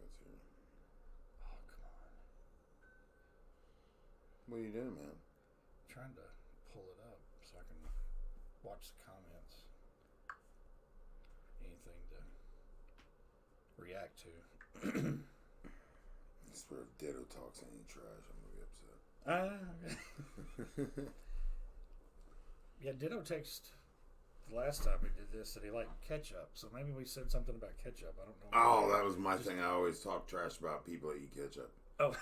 comments here. Oh, come on. What are you doing, man? I'm trying to pull it up so I can watch the comments. Anything to react to. I swear if Ditto talks any trash, I'm going to be upset. Yeah, Ditto texted the last time we did this that he liked ketchup, so maybe we said something about ketchup. I don't know. Oh, that was my thing. I always talk trash about people that eat ketchup. Oh.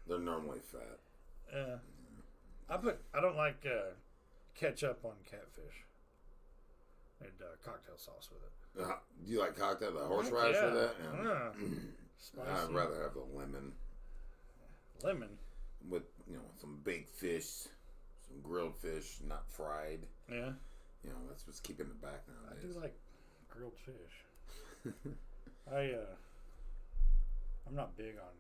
They're normally fat. I don't like ketchup on catfish. And cocktail sauce with it. Do you like cocktail, the horseradish with that? Yeah. Spicy. I'd rather have the lemon. Lemon? With, some baked fish, some grilled fish, not fried. Yeah. That's what's keeping it back nowadays. I do like grilled fish. I'm not big on...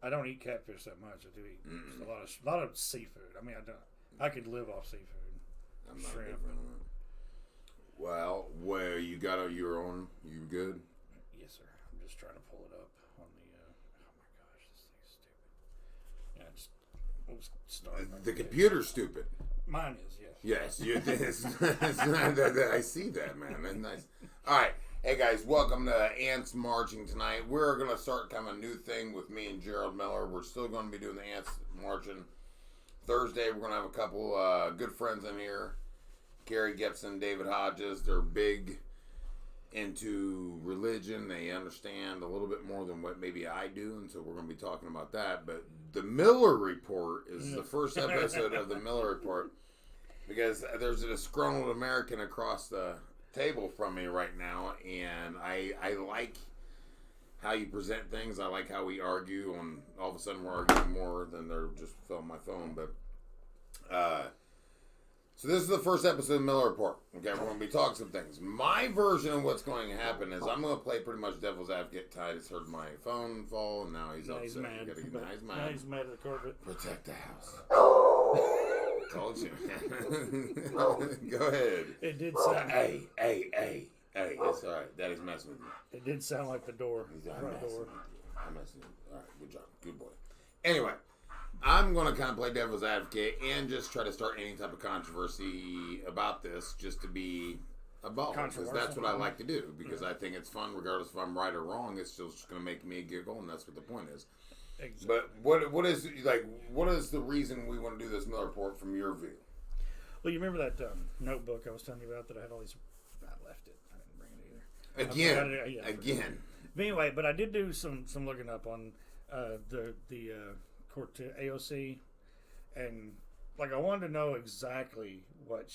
I don't eat catfish that much. I do eat a lot of seafood. I mean, I could live off seafood. I'm not shrimp. Well, where you got your own? You good? Yes, sir. I'm just trying to pull it up on the. Oh my gosh, this thing's stupid. Yeah, we'll start. The computer's stupid. Mine is, yes. Yes, I see that, man. That's nice. All right. Hey guys, welcome to Ants Marching tonight. We're going to start kind of a new thing with me and Gerald Miller. We're still going to be doing the Ants Marching. Thursday, we're going to have a couple good friends in here. Gary Gibson, David Hodges. They're big into religion. They understand a little bit more than what maybe I do, and so we're going to be talking about that. But the Miller Report is the first episode of the Miller Report because there's a disgruntled American across the table from me right now, and I like how you present things. I like how we argue, and all of a sudden we're arguing more than they're just filming my phone. But so this is the first episode of the Miller Report. Okay, we're going to be talking some things. My version of what's going to happen is I'm going to play pretty much devil's advocate. Ty just heard my phone fall, and now he's upset. He's mad. Now he's mad at the carpet. Protect the house. Told you. Go ahead. It did sound. Hey. It's all right. Daddy's messing with you. It did sound like the door. I'm messing with you. All right, good job. Good boy. Anyway, I'm going to kind of play devil's advocate and just try to start any type of controversy about this just to be a ball. Because that's what I like to do. Because I think it's fun regardless if I'm right or wrong. It's still just going to make me giggle, and that's what the point is. Exactly. But what is the reason we want to do this Miller Report from your view? Well, you remember that notebook I was telling you about that I had all these. I left it. I didn't bring it either. Again. But anyway, but I did do some looking up on the court to AOC, and like I wanted to know exactly what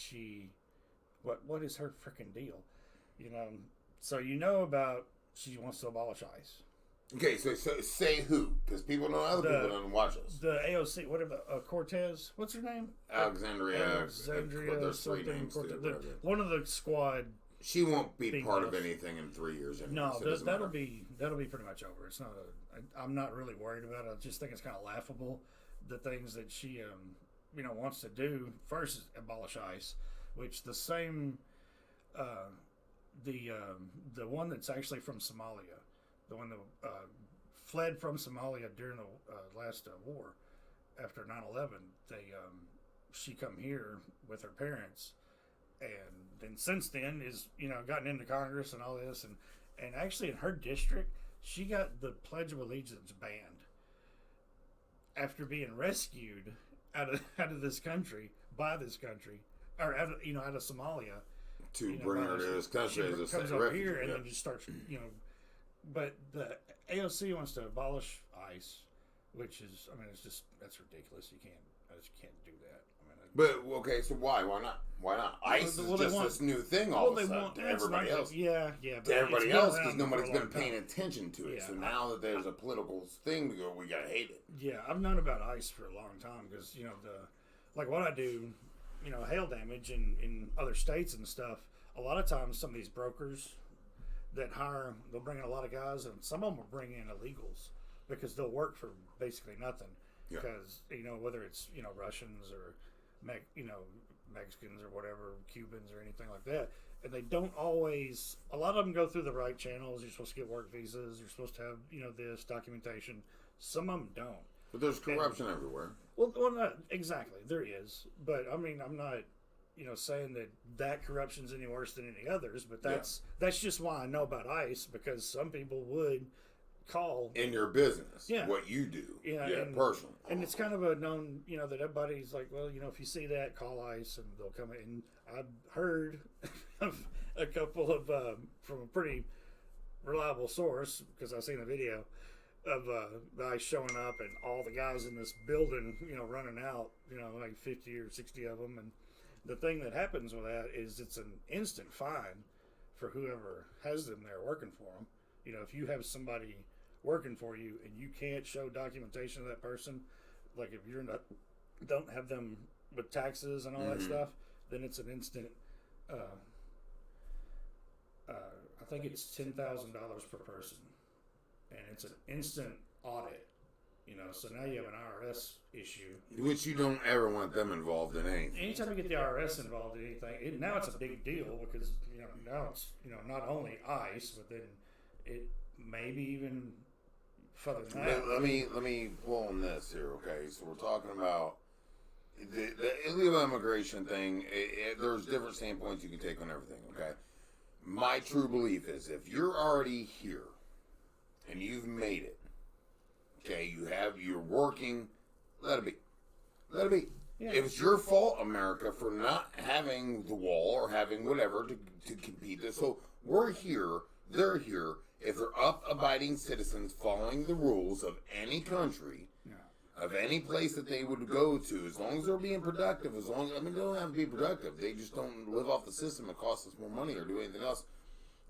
is her freaking deal, So about she wants to abolish ICE. Okay, so say who? Because people know other people don't watch us. The AOC, whatever, Cortez, what's her name? Alexandria something. One of the squad. She won't be part of anything in 3 years. Anyway, no, so that'll be pretty much over. It's not. I'm not really worried about it. I just think it's kind of laughable the things that she wants to do. First is abolish ICE, which the same the one that's actually from Somalia. The one that fled from Somalia during the last war after 9/11. She come here with her parents, and then since then is gotten into Congress and all this, and actually in her district she got the Pledge of Allegiance banned after being rescued out of this country by this country or out of Somalia to bring her to this country as a comes over here and then just starts But the AOC wants to abolish ICE, which is, that's ridiculous. You can't do that. But okay, so why? Why not? Why not? ICE is just this new thing all of a sudden to everybody else. Yeah. To everybody else because nobody's been paying attention to it. So now that there's a political thing to go, we gotta hate it. Yeah, I've known about ICE for a long time because what I do, hail damage in other states and stuff. A lot of times, some of these brokers that they'll bring in a lot of guys, and some of them will bring in illegals because they'll work for basically nothing. Yeah. Because whether it's Russians or Mexicans or whatever, Cubans or anything like that, and they don't always. A lot of them go through the right channels. You're supposed to get work visas. You're supposed to have this documentation. Some of them don't. But there's corruption everywhere. Well, not exactly. There is, but I mean, I'm not, saying that corruption's any worse than any others. But that's just why I know about ICE, because some people would call in your business, what you do, personally. And it's kind of a known, that everybody's like, well, if you see that, call ICE, and they'll come in. And I've heard of a couple of from a pretty reliable source, because I've seen the video of guys showing up and all the guys in this building, running out, like 50 or 60 of them. And the thing that happens with that is it's an instant fine for whoever has them there working for them. If you have somebody working for you and you can't show documentation of that person, like if you're not, don't have them with taxes and all that stuff, then it's an instant, I think it's $10,000 per person. And it's an instant audit, so now you have an IRS issue. Which you don't ever want them involved in anything. Anytime you get the IRS involved in anything, now it's a big deal because, now it's, not only ICE, but then it maybe even further than that. Let me pull on this here, okay? So we're talking about the illegal immigration thing. There's different standpoints you can take on everything, okay? My true belief is if you're already here, and you've made it, okay, you're working, let it be. Let it be. Yeah. If it's your fault, America, for not having the wall or having whatever to compete this. So we're here, they're here. If they're up-abiding citizens following the rules of any country, of any place that they would go to, as long as they're being productive, they don't have to be productive. They just don't live off the system. It costs us more money or do anything else.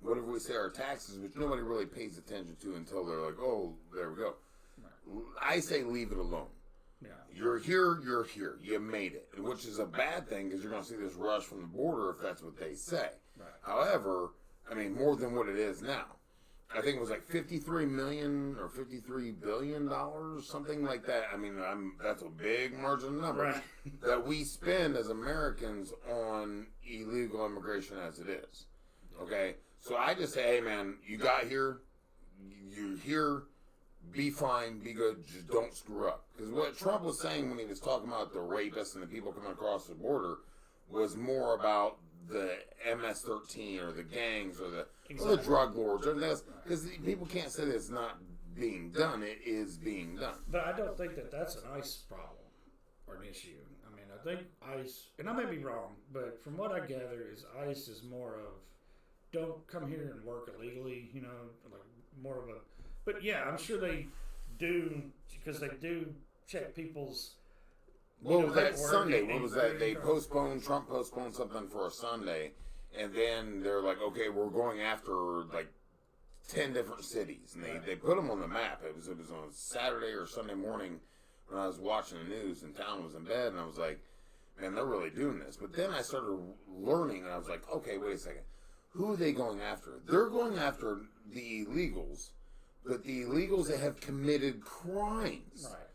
Whatever we say our taxes, which nobody really pays attention to until they're like, oh, there we go. Right. I say leave it alone. Yeah. You're here, you made it, which is a bad thing because you're going to see this rush from the border if that's what they say. Right. However, more than what it is now. I think it was like $53 million or $53 billion, something like that. That's a big margin of number that we spend as Americans on illegal immigration as it is. Okay? So I just say, hey, man, you got here, you're here, be fine, be good, just don't screw up. Because what Trump was saying when he was talking about the rapists and the people coming across the border was more about the MS-13 or the gangs or the drug lords. Because people can't say that it's not being done. It is being done. But I don't think that that's an ICE problem or an issue. I think ICE, and I may be wrong, but from what I gather is ICE is more of, don't come here and work illegally, like more of a. But yeah, I'm sure they do because they do check people's. What was that Sunday? What was that? Trump postponed something for a Sunday, and then they're like, okay, we're going after like 10 different cities, and they put them on the map. It was on Saturday or Sunday morning when I was watching the news, and town was in bed, and I was like, man, they're really doing this. But then I started learning, and I was like, okay, wait a second. Who are they going after? They're going after the illegals, but the illegals that have committed crimes. Right.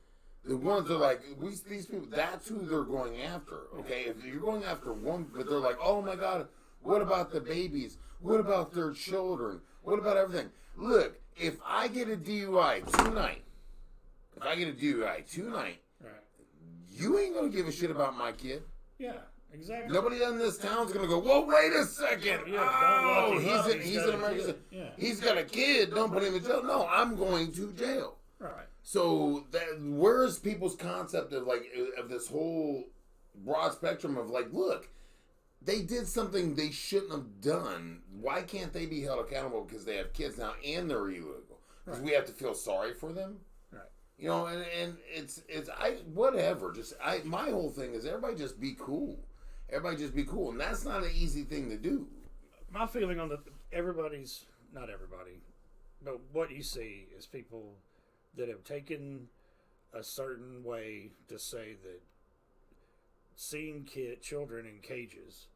The ones that are like, these people, that's who they're going after, okay? If you're going after one, but they're like, oh my God, what about the babies? What about their children? What about everything? Look, if I get a DUI tonight, you ain't going to give a shit about my kid. Yeah. Exactly. Nobody in this town's gonna go, whoa, wait a second. He's an American. Yeah. He's got a kid. Don't put him in jail. No, I'm going to jail. Right. So where's people's concept of of this whole broad spectrum of look, they did something they shouldn't have done. Why can't they be held accountable because they have kids now and they're illegal? Because we have to feel sorry for them. Right. And it's whatever. My whole thing is everybody just be cool. Everybody just be cool, and that's not an easy thing to do. My feeling on not everybody, but what you see is people that have taken a certain way to say that seeing children in cages,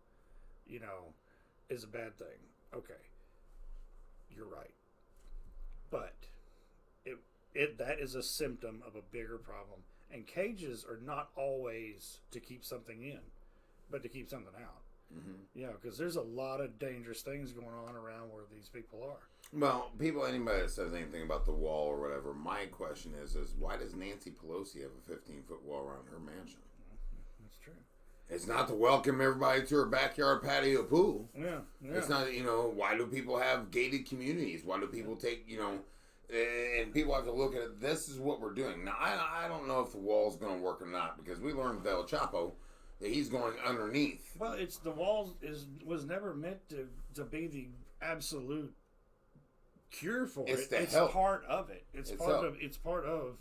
is a bad thing. Okay, you're right, but that is a symptom of a bigger problem, and cages are not always to keep something in, but to keep something out. Because there's a lot of dangerous things going on around where these people are. Well, anybody that says anything about the wall or whatever, my question is why does Nancy Pelosi have a 15-foot wall around her mansion? That's true. It's not to welcome everybody to her backyard patio pool. Yeah. It's not, why do people have gated communities? Why do people take, and people have to look at it. This is what we're doing. Now, I don't know if the wall's going to work or not, because we learned with El Chapo that he's going underneath. Well, the wall was never meant to be the absolute cure for it. It's part of it. It's part of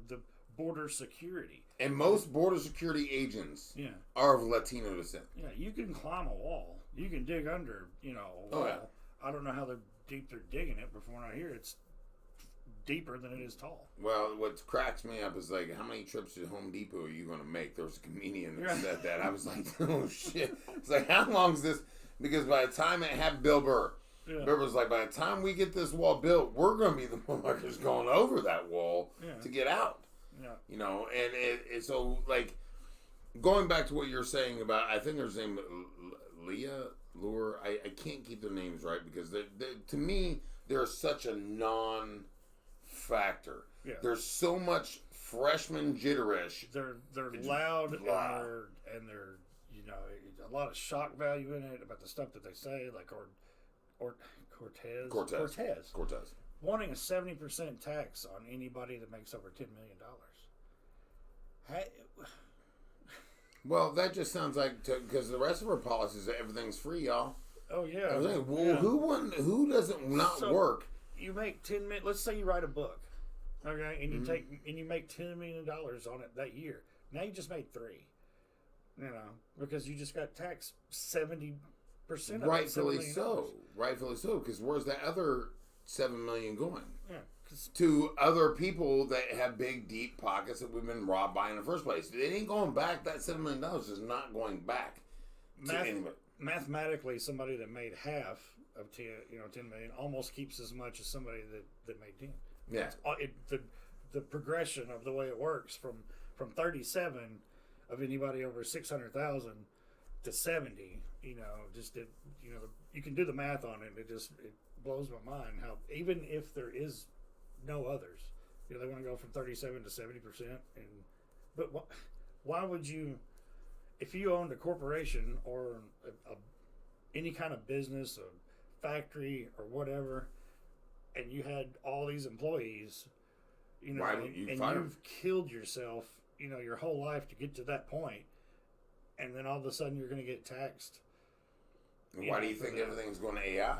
the border security. And most border security agents are of Latino descent. Yeah, you can climb a wall. You can dig under, a wall. Oh, yeah. I don't know how deep they're digging it, but from what I hear, it's deeper than it is tall. Well, what cracks me up is like, how many trips to Home Depot are you going to make? There was a comedian that said that. I was like, oh shit. It's like, how long is this? Because by the time it had Bill Burr, Bill was like, by the time we get this wall built, we're going to be the motherfuckers going over that wall to get out. Yeah. And so like, going back to what you're saying about, I think there's name Leah Lure. I can't keep their names right because to me they're such a non-factor. Yeah. There's so much freshman jitterish. They're loud and they're a lot of shock value in it about the stuff that they say, like Cortez wanting a 70% tax on anybody that makes over $10 million. Well, that just sounds like, because the rest of our policies, everything's free, y'all. Oh yeah. Who doesn't work? You make $10 million. Let's say you write a book, okay, and you make $10 million on it that year. Now you just made $3 million. Because you just got taxed 70%. Rightfully so, because where's that other $7 million going? Yeah. To other people that have big, deep pockets that we've been robbed by in the first place. It ain't going back. That $7 million is not going back to anybody. Mathematically, somebody that made half of $10 million almost keeps as much as somebody that made 10. Yeah. The progression of the way it works from 37 of anybody over 600,000 to 70. You can do the math on it. It blows my mind how even if there is no others, they want to go from 37 to 70%. But why would you, if you owned a corporation or any kind of business, a factory or whatever, and you had all these employees, why would you fire them? You've killed yourself, your whole life to get to that point, and then all of a sudden you're going to get taxed. Why do you think everything's going to AI?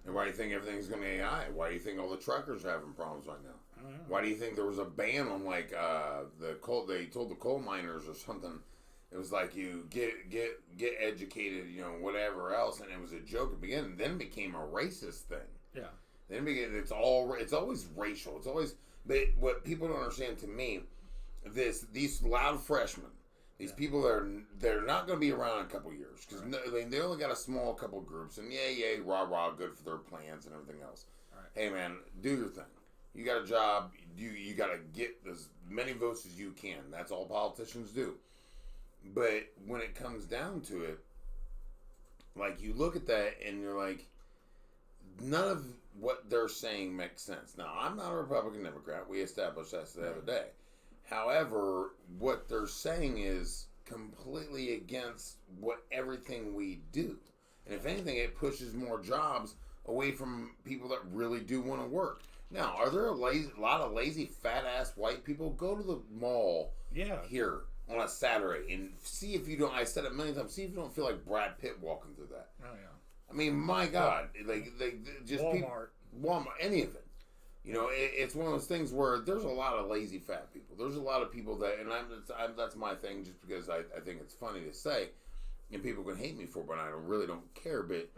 And why do you think everything's going to AI? Why do you think all the truckers are having problems right now? Why do you think there was a ban on like the coal? They told the coal miners or something. It was like you get educated, whatever else, and it was a joke at the beginning. Then it became a racist thing. Yeah. Then it's always racial. It's always. But what people don't understand, to me, these loud freshmen. These people they're not going to be around in a couple years because they only got a small couple groups, and yay, rah, good for their plans and everything else. Right. Hey man, do your thing. You got a job. You got to get as many votes as you can. That's all politicians do. But when it comes down to it, like you look at that and you're like, none of what they're saying makes sense. Now I'm not a Republican Democrat. We established that the other day. However, what they're saying is completely against everything we do. And if anything, it pushes more jobs away from people that really do want to work. Now, are there a lot of lazy, fat-ass white people? Go to the mall here on a Saturday and see if you don't, I said it a million times, see if you don't feel like Brad Pitt walking through that. Oh, yeah. I mean, my God. Like just Walmart, any of it. It's one of those things where there's a lot of lazy fat people. There's a lot of people that, and that's my thing, just because I think it's funny to say, and people can hate me for it, but I really don't care. But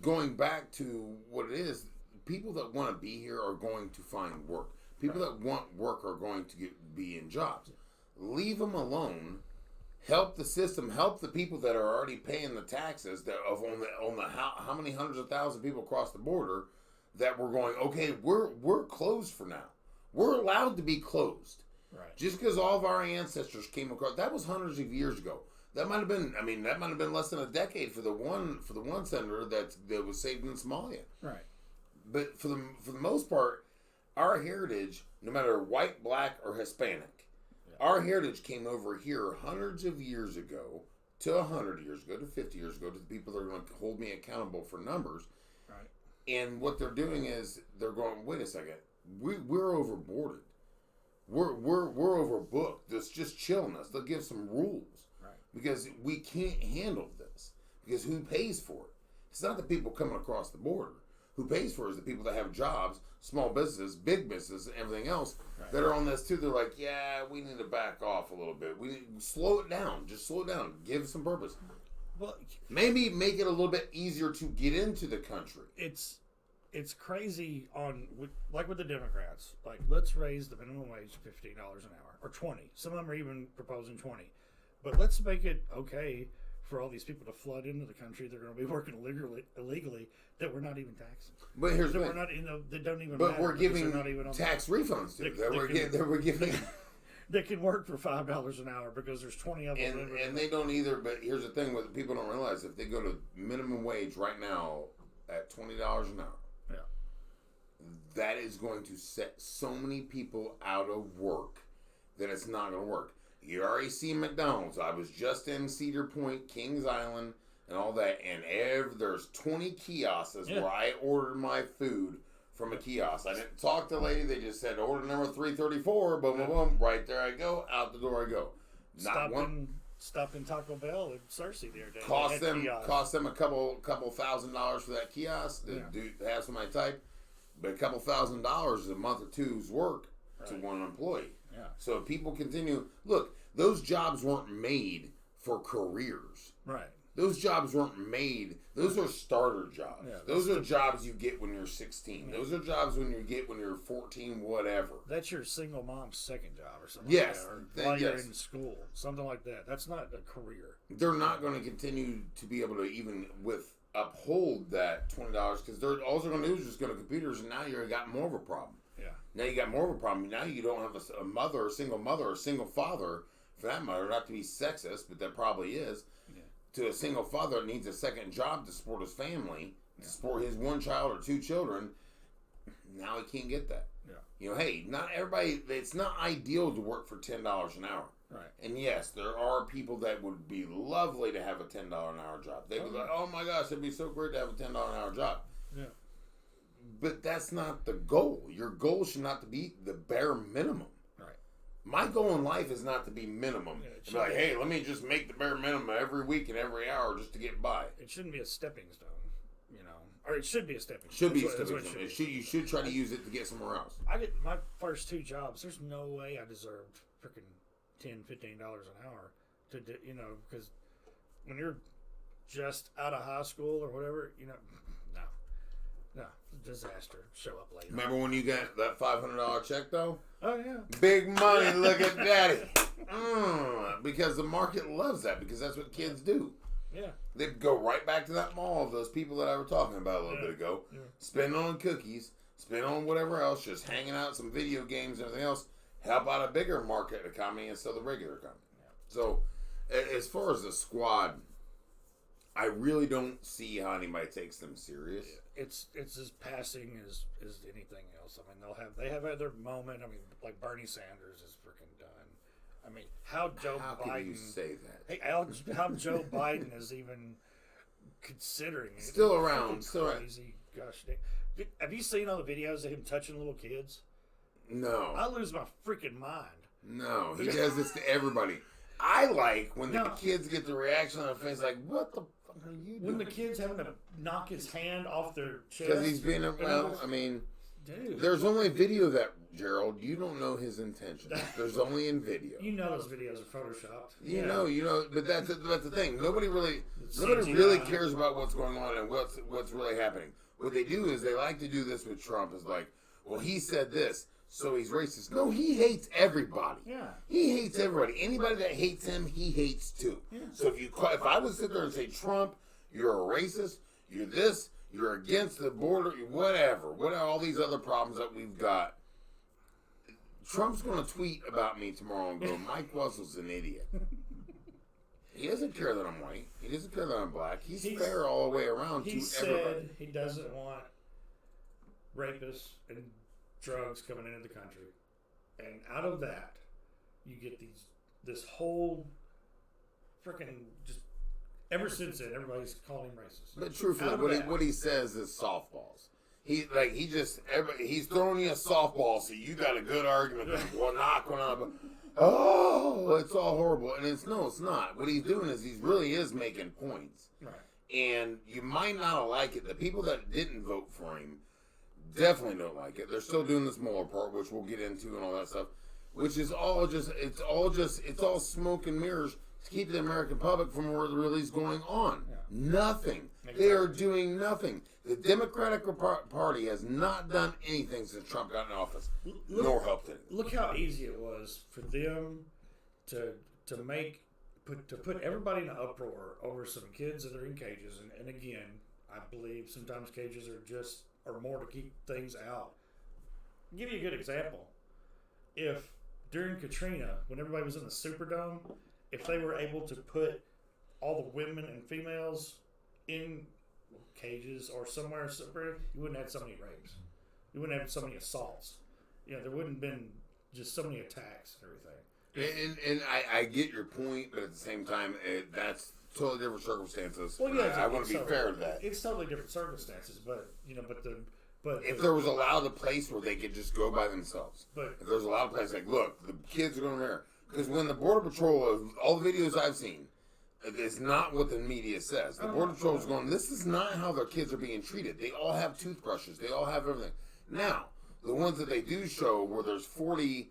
going back to what it is, people that want to be here are going to find work. People that want work are going to be in jobs. Leave them alone. Help the system. Help the people that are already paying the taxes on the how many hundreds of thousands of people across the border. That we're going, okay, we're closed for now. We're allowed to be closed. Right. Just because all of our ancestors came across, that was hundreds of years ago. That might have been. I mean, that might have been less than a decade for the one senator that was saved in Somalia. Right. But for the most part, our heritage, no matter white, black, or Hispanic, our heritage came over here hundreds of years ago, to 100 years ago, to 50 years ago, to the people that are going to hold me accountable for numbers. Right. And what they're doing is they're going, wait a second, we're overboarded. We're overbooked. Let's just chilling us. They'll give some rules. Right. Because we can't handle this. Because who pays for it? It's not the people coming across the border. Who pays for it is the people that have jobs, small businesses, big businesses, and everything else that are on this too. They're like, yeah, we need to back off a little bit. We need to slow it down. Just slow it down. Give it some purpose. Well, maybe make it a little bit easier to get into the country. It's crazy like with the Democrats. Like, let's raise the minimum wage to $15 an hour or 20. Some of them are even proposing 20. But let's make it okay for all these people to flood into the country. They're going to be working illegally that we're not even taxing. But here's the thing. They don't even. But we're giving tax refunds to we're giving. They can work for $5 an hour because there's 20 of them. And they don't either. But here's the thing: what people don't realize, if they go to minimum wage right now at $20 an hour, that is going to set so many people out of work that it's not going to work. You already see McDonald's. I was just in Cedar Point, Kings Island, and all that, and there's 20 kiosks where I ordered my food from a kiosk. I didn't talk to the lady. They just said, order number 334, boom, boom, boom. Right there I go. Out the door I go. Stopped in Taco Bell in Cersei the other day. Cost them a couple $1,000s for that kiosk. To have somebody type. But a couple $1,000 is a month or two's work to one employee. Yeah. So if people continue, look, those jobs weren't made for careers. Right. Those jobs weren't made. Those are starter jobs. Yeah, those are jobs you get when you're 16. Yeah. Those are jobs when you're 14, whatever. That's your single mom's second job or something. Yes. Like that, or while you're in school, something like that. That's not a career. They're not going to continue to be able to even uphold that $20 because all they're going to do is just go to computers, and now you got more of a problem. Yeah. Now you got more of a problem. Now you don't have a mother, a single father, for that matter, not to be sexist, but that probably is, to a single father that needs a second job to support his family, to support his one child or two children. Now he can't get that. Yeah. You know, hey, not everybody, it's not ideal to work for $10 an hour. Right. And yes, there are people that would be lovely to have a $10 an hour job. They'd be like, oh my gosh, it'd be so great to have a $10 an hour job. Yeah. But that's not the goal. Your goal should not be the bare minimum. Right. My goal in life is not to be minimum. Yeah, be like, hey, let me just make the bare minimum every week and every hour just to get by. It shouldn't be a stepping stone, or it should be a stepping stone. You should try to use it to get somewhere else. I get my first two jobs. There's no way I deserved freaking $10, $15 an hour to do, because when you're just out of high school or whatever, no, disaster. Show up later. Remember when you got that $500 check though? Oh yeah, big money. Look at daddy. Because the market loves that because that's what kids do. Yeah, they go right back to that mall of those people that I were talking about a little bit ago. Yeah. Spend on cookies, spend on whatever else, just hanging out, some video games, and everything else. Help out a bigger market economy instead of the regular economy. Yeah. So, as far as the squad, I really don't see how anybody takes them serious. It's as passing as anything else. I mean, they have their moment. I mean, like Bernie Sanders is freaking done. I mean, how Biden? Can you say that? Hey, how Joe Biden is even considering it? Still around. Still crazy. Gosh, have you seen all the videos of him touching little kids? No. I lose my freaking mind. No, he does this to everybody. I like when the kids get the reaction on their face, like, what the fuck are you doing? When the kid's having to knock his hand off their chest. Because he's being, dude. There's only video of that, Gerald. You don't know his intentions. There's only in video. You know those videos are photoshopped. You know, but that's the thing. Nobody really cares about what's going on and what's really happening. What they do is they like to do this with Trump is like, well, he said this, so he's racist. No, he hates everybody. Yeah. He hates everybody. Anybody that hates him, he hates too. Yeah. So if I would sit there and say, Trump, you're a racist, you're this, you're against the border, whatever, what are all these other problems that we've got? Trump's going to tweet about me tomorrow and go, Mike Wessel's an idiot. He doesn't care that I'm white. He doesn't care that I'm black. He's fair all the way around to everybody. He said he doesn't want rapists and drugs coming into the country. And out of that, you get this whole freaking just ever since then, everybody's calling him racist. But truthfully, what he says is softballs. He's throwing you a softball, so you got a good argument. Well, knock one up. Oh, it's all horrible, and it's not. What he's doing is he really is making points, right? And you might not like it. The people that didn't vote for him definitely don't like it. They're still doing this Mueller part, which we'll get into and all that stuff, which is all smoke and mirrors to keep the American public from what really is going on. Yeah. Nothing. Exactly. They are doing nothing. The Democratic Party has not done anything since Trump got in office, nor helped it. Look how easy it was for them to put everybody in an uproar over some kids that are in cages. And again, I believe sometimes cages are more to keep things out. I'll give you a good example. If during Katrina, when everybody was in the Superdome, if they were able to put all the women and females in cages or somewhere separate, you wouldn't have so many rapes. You wouldn't have so many assaults. There wouldn't have been just so many attacks and everything. And I get your point, but at the same time, that's totally different circumstances. Well, yeah, I want to be fair to that. It's totally different circumstances, but if there was allowed a place where they could just go by themselves, if there was allowed a place like, look, the kids are going there, because when the Border Patrol, all the videos I've seen, it's not what the media says. The Border Patrol is going, this is not how their kids are being treated. They all have toothbrushes. They all have everything. Now, the ones that they do show where there's 40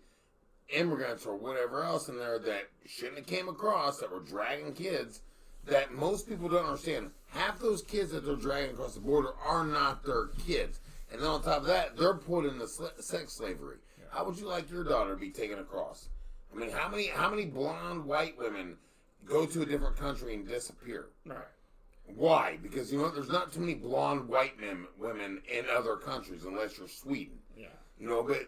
immigrants or whatever else in there that shouldn't have came across, that were dragging kids, that most people don't understand. Half those kids that they're dragging across the border are not their kids. And then on top of that, they're put into sex slavery. How would you like your daughter to be taken across? I mean, how many blonde white women go to a different country and disappear? Right. Why? Because there's not too many blonde white women in other countries unless you're Sweden. Yeah. But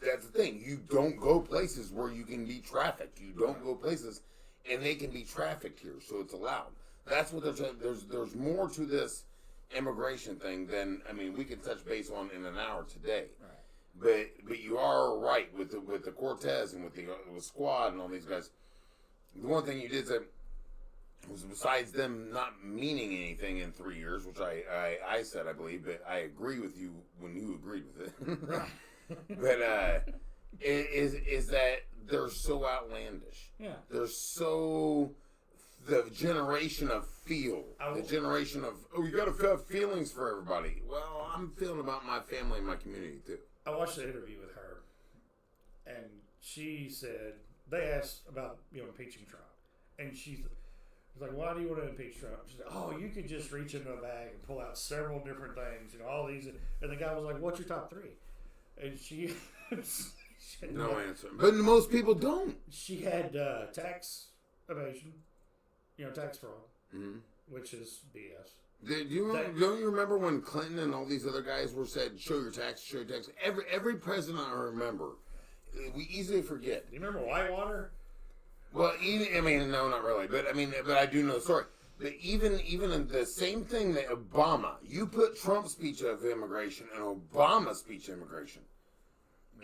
that's the thing. You don't go places where you can be trafficked. You don't go places, and they can be trafficked here, so it's allowed. That's what there's more to this immigration thing than we can touch base on in an hour today. Right. But you are right with the Cortez and with the Squad and all these guys. The one thing you did say was, besides them not meaning anything in 3 years, which I said, I believe, but I agree with you when you agreed with it. But is that they're so outlandish. Yeah. They're so the generation of feel. The generation of, you got to have feelings for everybody. Well, I'm feeling about my family and my community too. I watched an interview with her, and she said, they asked about impeaching Trump, and she's like, why do you want to impeach Trump? She said, you could just reach into a bag and pull out several different things, all these, and the guy was like, what's your top three? And she no answer. But most people don't. She had tax evasion, tax fraud, which is BS. Don't you remember when Clinton and all these other guys were said, show your tax? Every president I remember, we easily forget. Do you remember Whitewater? Well, no, not really. But I do know the story. But even in the same thing that Obama, you put Trump's speech of immigration and Obama's speech of immigration.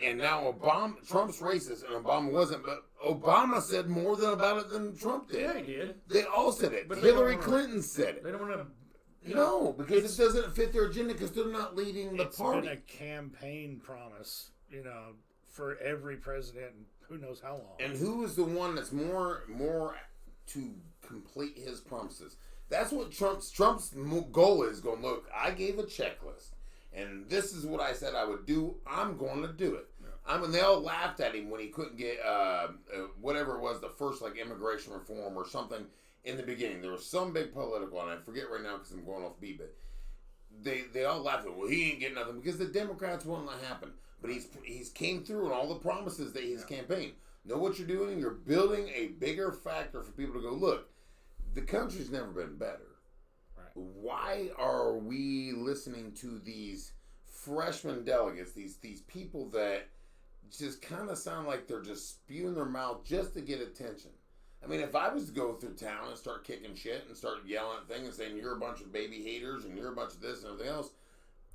And now Trump's racist and Obama wasn't, but Obama said more about it than Trump did. Yeah, he did. They all said it. But Hillary Clinton said it. They don't want to. No, because it doesn't fit their agenda because they're not leading the party. It's been a campaign promise, for every president, and who knows how long. And who is the one that's more to complete his promises? That's what Trump's goal is. Going, look, I gave a checklist, and this is what I said I would do. I'm going to do it. Yeah. They all laughed at him when he couldn't get whatever it was, the first immigration reform or something. In the beginning, there was some big political, and I forget right now because I'm going off beat, but they all laughed at, well, he ain't getting nothing because the Democrats won't let that happen. But he's came through on all the promises that his campaign. Know what you're doing? You're building a bigger factor for people to go, look, the country's never been better. Right. Why are we listening to these freshman delegates, these people that just kind of sound like they're just spewing their mouth just to get attention? I mean, if I was to go through town and start kicking shit and start yelling at things and saying you're a bunch of baby haters and you're a bunch of this and everything else,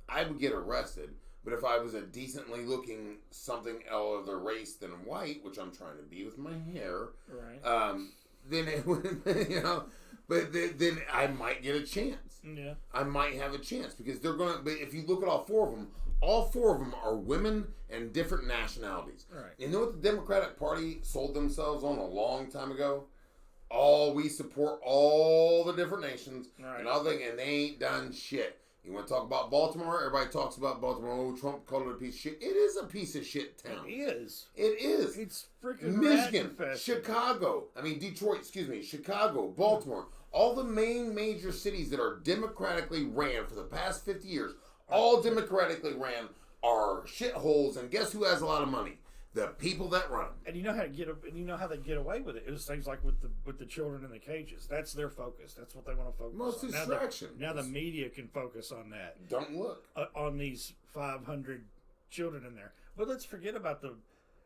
I would get arrested. But if I was a decently looking something other race than white, which I'm trying to be with my hair, Right. Then it would, but then I might get a chance. Yeah. I might have a chance because they're going to, but if you look at all four of them are women and different nationalities. Right. You know what the Democratic Party sold themselves on a long time ago? We support all the different nations Right. and all and they ain't done shit. You want to talk about Baltimore? Everybody talks about Baltimore. Oh, Trump called it a piece of shit. It is a piece of shit town. It is. It is. It's freaking Michigan, Detroit, Chicago, Baltimore. All the main major cities that are democratically ran for the past 50 years, all democratically ran are shitholes. And guess who has a lot of money? The people that run. And you know how they get away with it. It was things like with the children in the cages. That's their focus. That's what they want to focus Well, it's on. distraction. Now the media can focus on that. Don't look. On these 500 children in there. But let's forget about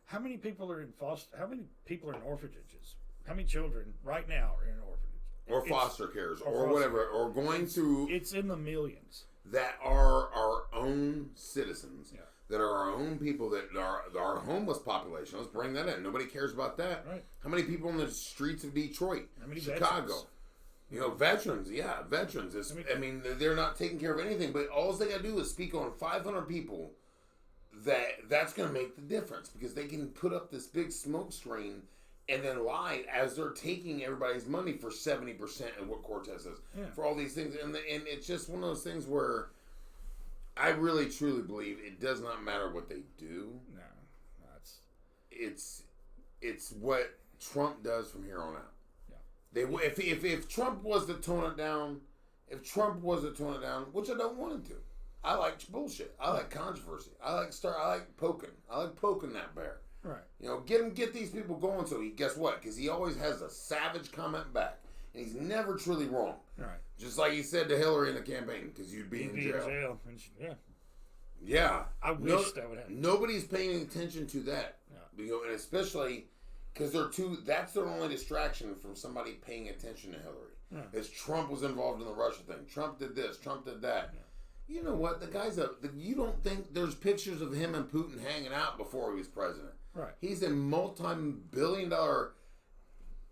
how many people are in orphanages? How many children right now are in orphanages? Or foster cares, or foster whatever, or going through. It's in the millions. That are our own citizens. Yeah. That are our own people, that are our homeless population. Let's bring that in. Nobody cares about that. Right. How many people in the streets of Detroit, How many Chicago? veterans? Veterans. Yeah, veterans. I mean, they're not taking care of anything. But all they got to do is speak on 500 people. That's going to make the difference because they can put up this big smoke screen and then lie as they're taking everybody's money for 70% of what Cortez says for all these things. And it's just one of those things where I really truly believe it does not matter what they do. No, it's what Trump does from here on out. Yeah. If Trump was to tone it down, which I don't want him to. I like bullshit. I like controversy. I like poking. I like poking that bear. Right. Get these people going. So guess what? Because he always has a savage comment back, and he's never truly wrong. Right. Just like he said to Hillary in the campaign, because you'd be in jail. Yeah. Yeah. I wish that would happen. Nobody's paying attention to that. Yeah. And especially because that's their only distraction from somebody paying attention to Hillary. Yeah. Is Trump was involved in the Russia thing. Trump did this. Trump did that. Yeah. You know what? The guy's you don't think there's pictures of him and Putin hanging out before he was president. Right. He's a multi-billion-dollar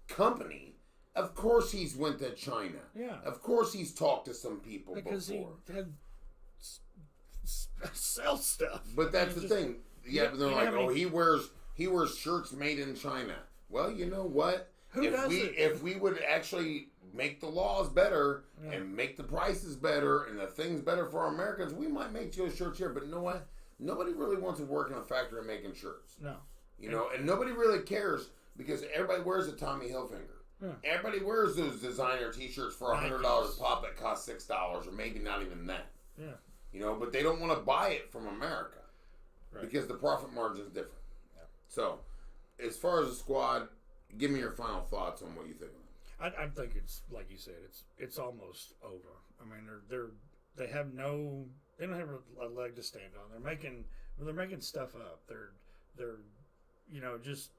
company. Of course he's went to China. Yeah. Of course he's talked to some people because before. he had sell stuff. But that's the thing. Yeah, but they're like, he wears shirts made in China. Well, you know what? If we would actually make the laws better and make the prices better and the things better for our Americans, we might make those shirts here. But you know what? Nobody really wants to work in a factory making shirts. No. And nobody really cares because everybody wears a Tommy Hilfiger. Yeah. Everybody wears those designer T-shirts for $100 pop that cost $6 or maybe not even that. Yeah. But they don't want to buy it from America because the profit margin is different. Yeah. So, as far as the squad, give me your final thoughts on what you think. I think it's like you said. It's almost over. I mean, they don't have a leg to stand on. They're making stuff up. They're just.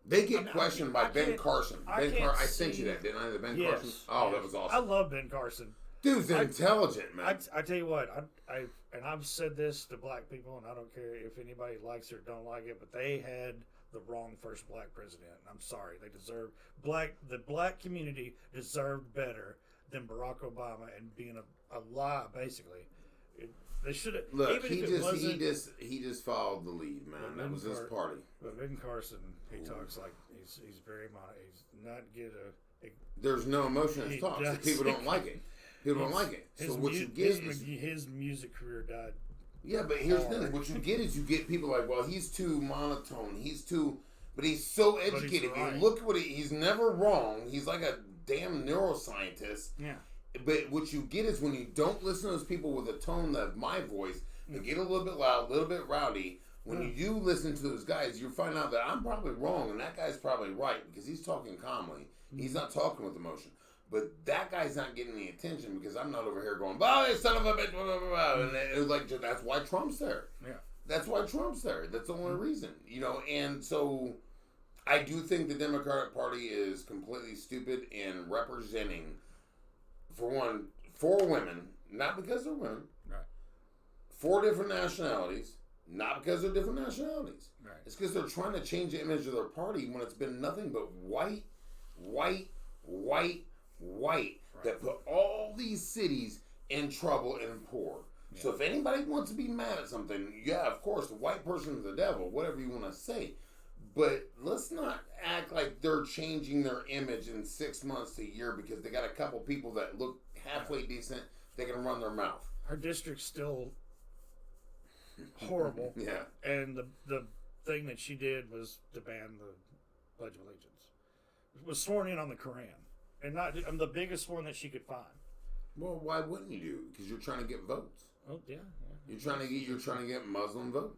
They get questioned by Ben Carson. I sent you that, didn't I? The Ben Carson. Oh, that was awesome. I love Ben Carson. Dude's intelligent, man. I tell you what, I've said this to black people, and I don't care if anybody likes it or don't like it, but they had the wrong first black president. I'm sorry, they deserved the black community deserved better than Barack Obama and being a lie basically. They should have. Look, he just followed the lead, man. That was his party. But Ben Carson, he talks like he's very he's not good. There's no emotion in his talk. So people don't like it. People don't like it. So what you get is his music career died. Yeah, but here's the thing. What you get is you get people like, well, he's too monotone. But he's so educated. If you look at he's never wrong. He's like a damn neuroscientist. Yeah. But what you get is when you don't listen to those people with a tone of my voice, they get a little bit loud, a little bit rowdy. When you do listen to those guys, you find out that I'm probably wrong and that guy's probably right because he's talking calmly. He's not talking with emotion. But that guy's not getting any attention because I'm not over here going, oh, son of a bitch, blah, blah, blah. And it was like, that's why Trump's there. Yeah. That's why Trump's there. That's the only reason, And so I do think the Democratic Party is completely stupid in representing, for one, 4 women, not because they're women, Right. 4 different nationalities, not because they're different nationalities. Right. It's because they're trying to change the image of their party when it's been nothing but white, white, white, white, Right. that put all these cities in trouble and poor. Yeah. So if anybody wants to be mad at something, yeah, of course, the white person is the devil, whatever you want to say. But let's not act like they're changing their image in 6 months to a year because they got a couple people that look halfway decent. They can run their mouth. Her district's still horrible. Yeah. And the thing that she did was to ban the Pledge of Allegiance. It was sworn in on the Koran, and not the biggest one that she could find. Well, why wouldn't you do? Because you're trying to get votes. Oh yeah. You're trying to get Muslim votes.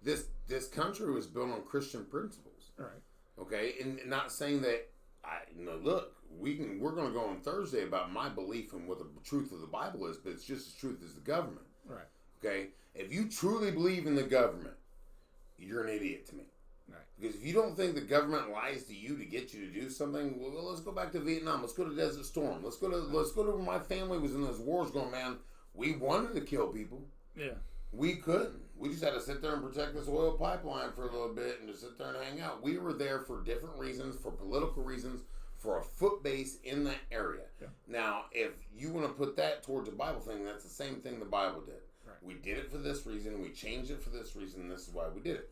This country was built on Christian principles. Right. Okay, and not saying that look, we're going to go on Thursday about my belief in what the truth of the Bible is, but it's just as truth as the government. Right. Okay, if you truly believe in the government, you're an idiot to me. Right. Because if you don't think the government lies to you to get you to do something, well, let's go back to Vietnam. Let's go to Desert Storm. Let's go to where my family was in those wars. Going, man, we wanted to kill people. Yeah. We couldn't. We just had to sit there and protect this oil pipeline for a little bit and just sit there and hang out. We were there for different reasons, for political reasons, for a foot base in that area. Yeah. Now, if you want to put that towards the Bible thing, that's the same thing the Bible did. Right. We did it for this reason. We changed it for this reason. This is why we did it.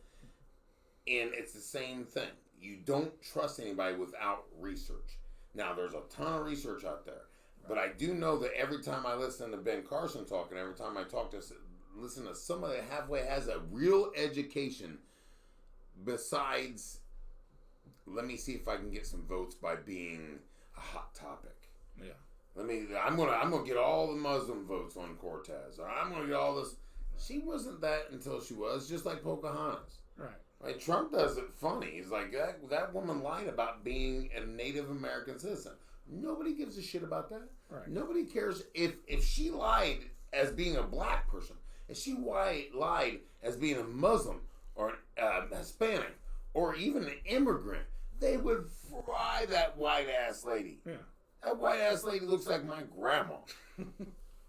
And it's the same thing. You don't trust anybody without research. Now, there's a ton of research out there. But I do know that every time I listen to Ben Carson talk, and every time I listen to somebody that halfway has a real education besides, let me see if I can get some votes by being a hot topic. Yeah. I'm gonna get all the Muslim votes on Cortez. Or I'm gonna get all this. She wasn't that until she was, just like Pocahontas. Right. Right? Trump does it funny. He's like, that woman lied about being a Native American citizen. Nobody gives a shit about that. Right. Nobody cares if she lied as being a black person. If she lied as being a Muslim or Hispanic or even an immigrant, they would fry that white ass lady. Yeah. That white ass lady looks like my grandma.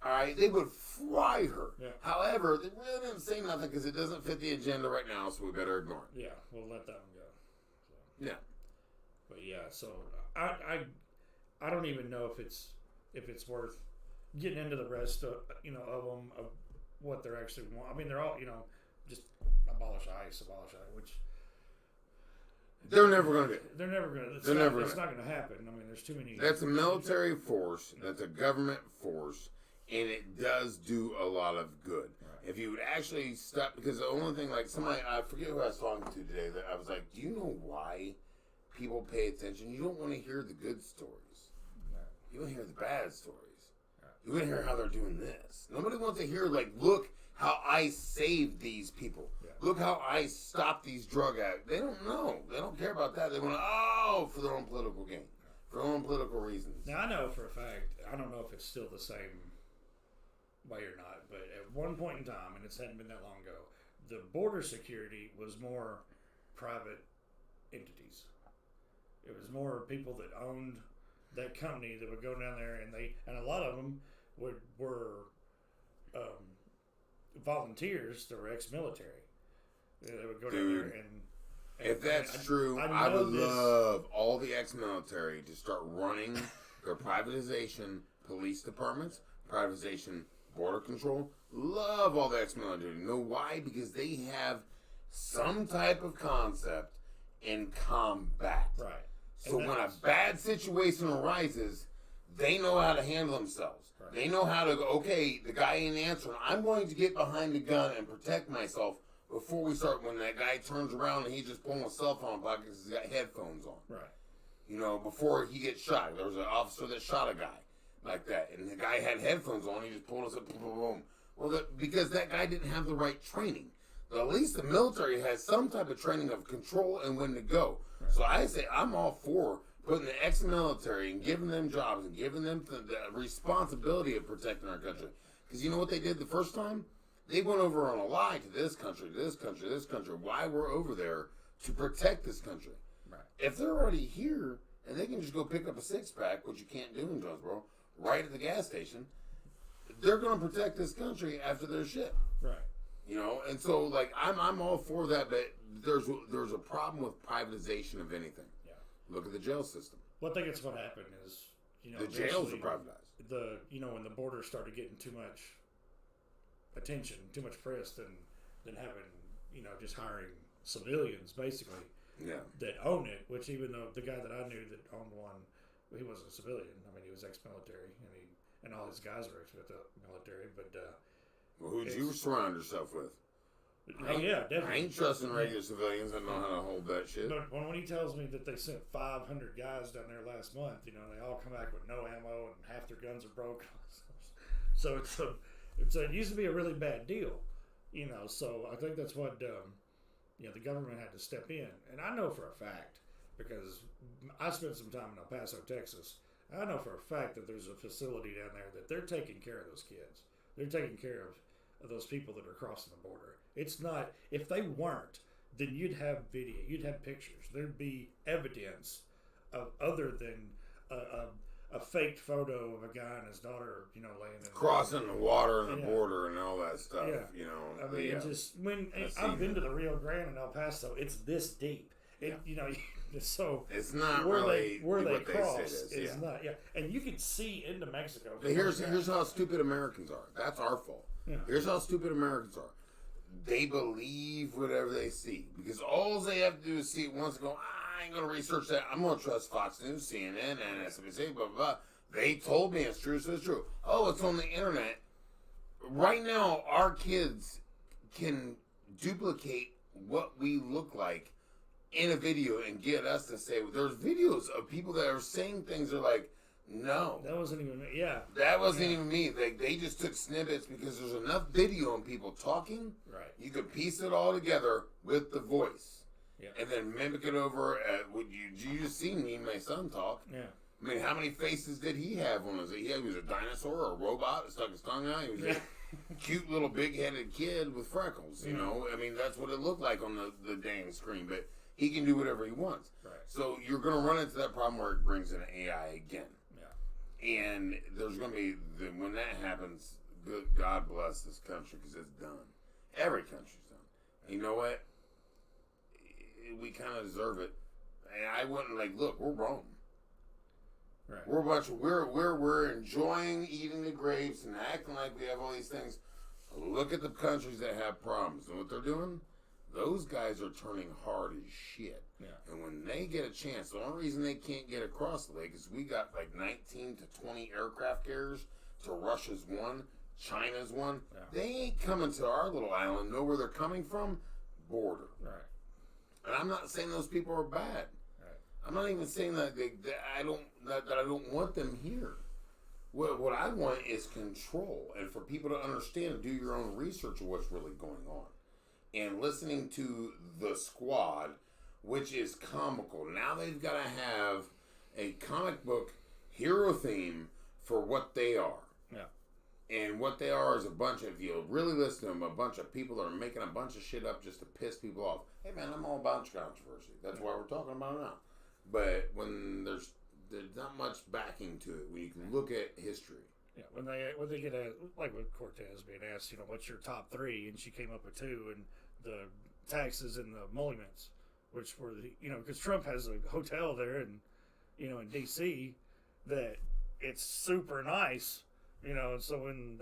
All right, they would fry her. Yeah. However, they really didn't say nothing because it doesn't fit the agenda right now, so we better ignore it. Yeah, we'll let that one go. So. Yeah. But yeah, so I don't even know if it's worth getting into the rest of of them, of what they're actually want. I mean, they're all just abolish ICE, which they're never going to do. They're never going to. It's not going to happen. I mean, there's too many. That's a military force. That's a government force, and it does do a lot of good. Right. If you would actually stop, because the only thing, like somebody, I forget who I was talking to today, that I was like, do you know why people pay attention? You don't want to hear the good stories. Right. You want to hear the bad stories. Right. You want to hear how they're doing this. Nobody wants to hear, like, look how I saved these people. Yeah. Look how I stopped these drug addicts. They don't know. They don't care about that. They want to, for their own political gain. For their own political reasons. Now, I know for a fact, I don't know if it's still the same way or not, but at one point in time, and it hadn't been that long ago, the border security was more private entities. It was more people that owned that company that would go down there, and a lot of them were volunteers that were ex-military. They would go down there and if that's true, I would love all the ex-military to start running their privatization police departments, privatization border control. Love all the ex-military. You know why? Because they have some type of concept in combat. Right. So when a bad situation arises, they know how to handle themselves. Right. They know how to go, okay, the guy ain't answering. I'm going to get behind the gun and protect myself before we start, when that guy turns around and he's just pulling a cell phone pocket because he's got headphones on. Right. Before he gets shot. There was an officer that shot a guy like that, and the guy had headphones on. He just pulled us up, boom, boom, boom. Well, because that guy didn't have the right training. But at least the military has some type of training of control and when to go. Right. So I say I'm all for putting the ex-military and giving them jobs and giving them the responsibility of protecting our country. Because you know what they did the first time? They went over on a lie to this country, this country, this country. Why we're over there to protect this country. Right. If they're already here and they can just go pick up a 6-pack, which you can't do in Jonesboro, right at the gas station, they're going to protect this country after their shit. Right. You know, and so like I'm all for that, but there's a problem with privatization of anything. Yeah. Look at the jail system. Well, I think it's what happened is, The jails are privatized. When the border started getting too much attention, too much press, than having, just hiring civilians basically. Yeah. That own it. Which even though the guy that I knew that owned one, he wasn't a civilian. I mean, he was ex-military, and all his guys were ex-military. But well, who'd you surround yourself with? Oh yeah, definitely. I ain't trusting regular civilians that know how to hold that shit. But when he tells me that they sent 500 guys down there last month, they all come back with no ammo and half their guns are broken. So it used to be a really bad deal, So I think that's what the government had to step in, and I know for a fact because I spent some time in El Paso, Texas. I know for a fact that there's a facility down there that they're taking care of those kids. They're taking care of those people that are crossing the border. It's not, if they weren't, then you'd have video, you'd have pictures. There'd be evidence of other than a faked photo of a guy and his daughter, laying in crossing the water and the border and all that stuff. Yeah. I mean, it just I've been to the Rio Grande in El Paso. It's this deep. So it's not where really they what cross they say it is. Not. Yeah, and you can see into Mexico. But here's how stupid Americans are. That's our fault. Yeah. Here's how stupid Americans are. They believe whatever they see because all they have to do is see it once and go, I ain't gonna research that. I'm gonna trust Fox News, CNN, and MSNBC, blah blah blah. They told me it's true, so it's true. Oh, it's on the internet. Right now, our kids can duplicate what we look like in a video and get us to say, there's videos of people that are saying things that are like, no. That wasn't even me. Yeah. That wasn't even me. They just took snippets because there's enough video and people talking. Right. You could piece it all together with the voice. Yeah. And then mimic it over. You just seen me and my son talk. Yeah. I mean, how many faces did he have on his? He was a dinosaur or a robot that stuck his tongue out. He was a cute little big-headed kid with freckles, you know. I mean, that's what it looked like on the dang screen. But he can do whatever he wants. Right. So you're going to run into that problem where it brings in AI again. Yeah. And there's going to be, when that happens, God bless this country because it's done. Every country's done. You know what? We kind of deserve it. And I wouldn't look, we're Rome. Right. We're enjoying eating the grapes and acting like we have all these things. Look at the countries that have problems. And what they're doing? Those guys are turning hard as shit. Yeah. And when they get a chance, the only reason they can't get across the lake is we got 19 to 20 aircraft carriers to Russia's one, China's one. Yeah. They ain't coming to our little island, know where they're coming from, border. Right. And I'm not saying those people are bad. Right. I'm not even saying that I don't want them here. What I want is control, and for people to understand and do your own research of what's really going on. And listening to The Squad, which is comical. Now they've got to have a comic book hero theme for what they are. Yeah. And what they are is a bunch of, if you really listen to them, a bunch of people that are making a bunch of shit up just to piss people off. Hey man, I'm all about controversy. That's why we're talking about it now. But when there's not much backing to it, when you can look at history. Yeah, when they get like with Cortez being asked, what's your top 3, and she came up with 2, and the taxes and the emoluments, which were because Trump has a hotel there in D.C. that it's super nice, and so when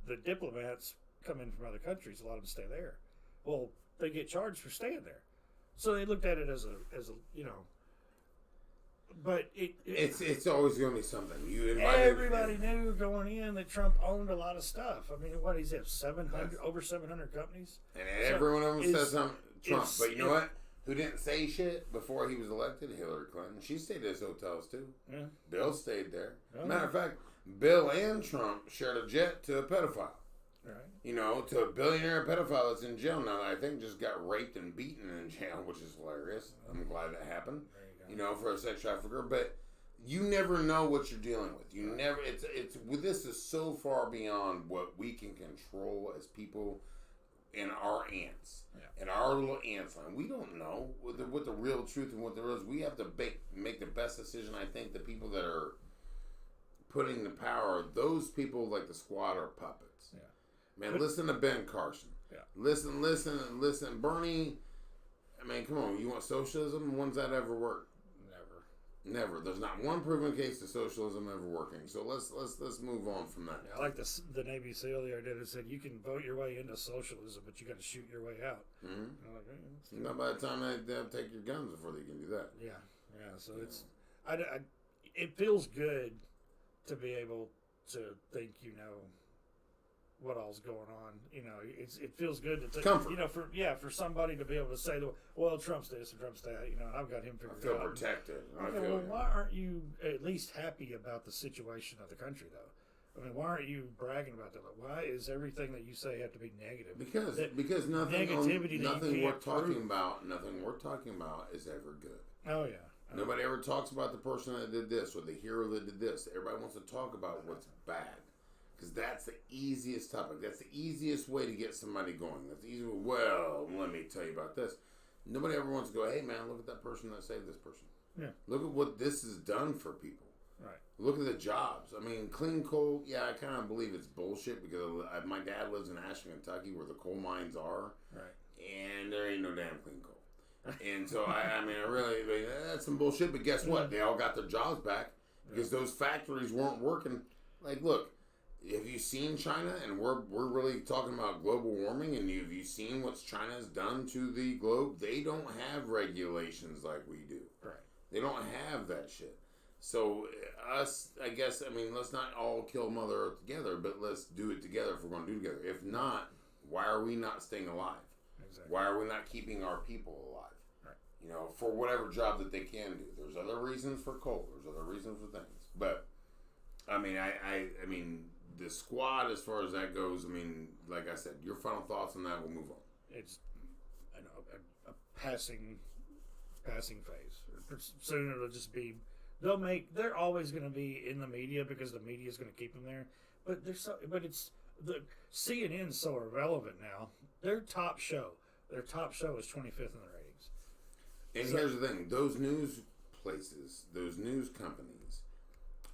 the diplomats come in from other countries, a lot of them stay there. Well, they get charged for staying there, so they looked at it as a But it's always going to be something. Everybody knew going in that Trump owned a lot of stuff. I mean, what he's at 700 over 700 companies, and every one of them says something Trump. But you know what? Who didn't say shit before he was elected? Hillary Clinton. She stayed at his hotels too. Yeah. Bill stayed there. Oh. Matter of fact, Bill and Trump shared a jet to a pedophile. Right. To a billionaire pedophile that's in jail now. I think just got raped and beaten in jail, which is hilarious. I'm glad that happened. For a sex trafficker, but you never know what you're dealing with. You never. It's this is so far beyond what we can control as people. in our ants, Yeah. in our little ants line. We don't know what the real truth and what there is. We have to make the best decision. I think the people that are putting the power, those people like the squad are puppets. Yeah. Man, listen to Ben Carson. Yeah. Listen. Bernie, I mean, come on. You want socialism? When's that ever work? Never. There's not one proven case of socialism ever working. So let's move on from that. Yeah, I like the Navy SEAL the other day that said you can vote your way into socialism, but you got to shoot your way out. Mm-hmm. Like, hey, not by the time they take your guns before they can do that. Yeah. So it's, it feels good to be able to think what all's going on. It feels good to think, comfort. For somebody to be able to say, well, Trump's this and Trump's that. And I've got him figured out. I feel protected. Why aren't you at least happy about the situation of the country, though? I mean, why aren't you bragging about that? Why is everything that you say have to be negative? Because nothing we're talking about is ever good. Oh yeah. Nobody ever talks about the person that did this or the hero that did this. Everybody wants to talk about what's bad. Because that's the easiest topic. That's the easiest way to get somebody going. That's the easy way. Well, let me tell you about this. Nobody ever wants to go, hey, man, look at that person that saved this person. Yeah. Look at what this has done for people. Right. Look at the jobs. I mean, clean coal, yeah, I kind of believe it's bullshit because my dad lives in Ashland, Kentucky, where the coal mines are. Right. And there ain't no damn clean coal. And so, I mean, that's some bullshit. But guess what? They all got their jobs back because those factories weren't working. Like, look. Have you seen China? And we're really talking about global warming. And have you seen what China's done to the globe? They don't have regulations like we do. Right. They don't have that shit. So us, I guess, I mean, let's not all kill Mother Earth together, but let's do it together if we're going to do it together. If not, why are we not staying alive? Exactly. Why are we not keeping our people alive? Right. For whatever job that they can do. There's other reasons for coal. There's other reasons for things. But, I mean, I mean, the squad, as far as that goes, I mean, like I said, your final thoughts on that, we'll move on. It's a passing phase. Soon it'll just be, they're always going to be in the media because the media is going to keep them there. But the CNN's so irrelevant now. Their top show is 25th in the ratings. And here's the thing, those news places, those news companies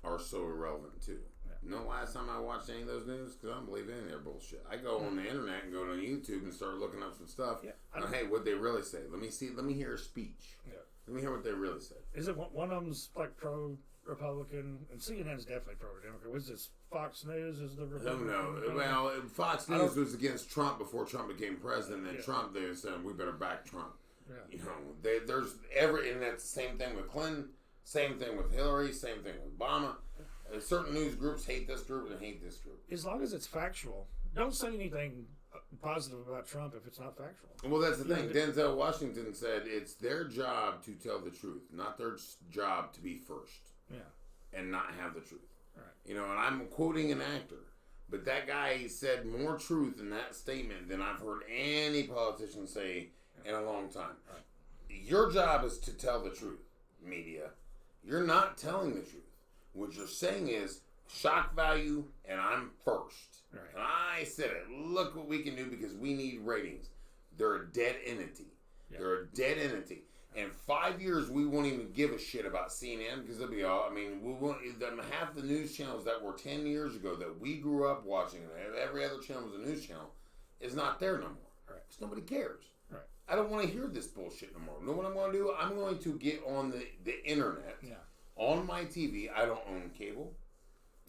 are so irrelevant too. You know, last time I watched any of those news, because I don't believe any of their bullshit. I go on the internet and go to YouTube and start looking up some stuff. Yeah, hey, what they really say? Let me hear a speech. Yeah. Let me hear what they really said. Is it one of them's like pro-Republican, and CNN's definitely pro-Democrat? Was this Fox News? Is the Republican? No. Well, Fox News was against Trump before Trump became president. And Trump, they said we better back Trump. Yeah. There's and that's the same thing with Clinton, same thing with Hillary, same thing with Obama. Certain news groups hate this group and hate this group. As long as it's factual, don't say anything positive about Trump if it's not factual. Well, that's the thing. Denzel Washington said it's their job to tell the truth, not their job to be first. Yeah. And not have the truth. Right. And I'm quoting an actor, but that guy said more truth in that statement than I've heard any politician say in a long time. Right. Your job is to tell the truth, media. You're not telling the truth. What you're saying is shock value, and I'm first. Right. And I said it. Look what we can do because we need ratings. They're a dead entity. Yeah. They're a dead entity. In 5 years, we won't even give a shit about CNN because they'll be all. I mean, we won't. Half the news channels that were 10 years ago that we grew up watching, and every other channel was a news channel, is not there no more. Right. Because nobody cares. Right. I don't want to hear this bullshit no more. You know what I'm going to do? I'm going to get on the internet. Yeah. On my TV. I don't own cable.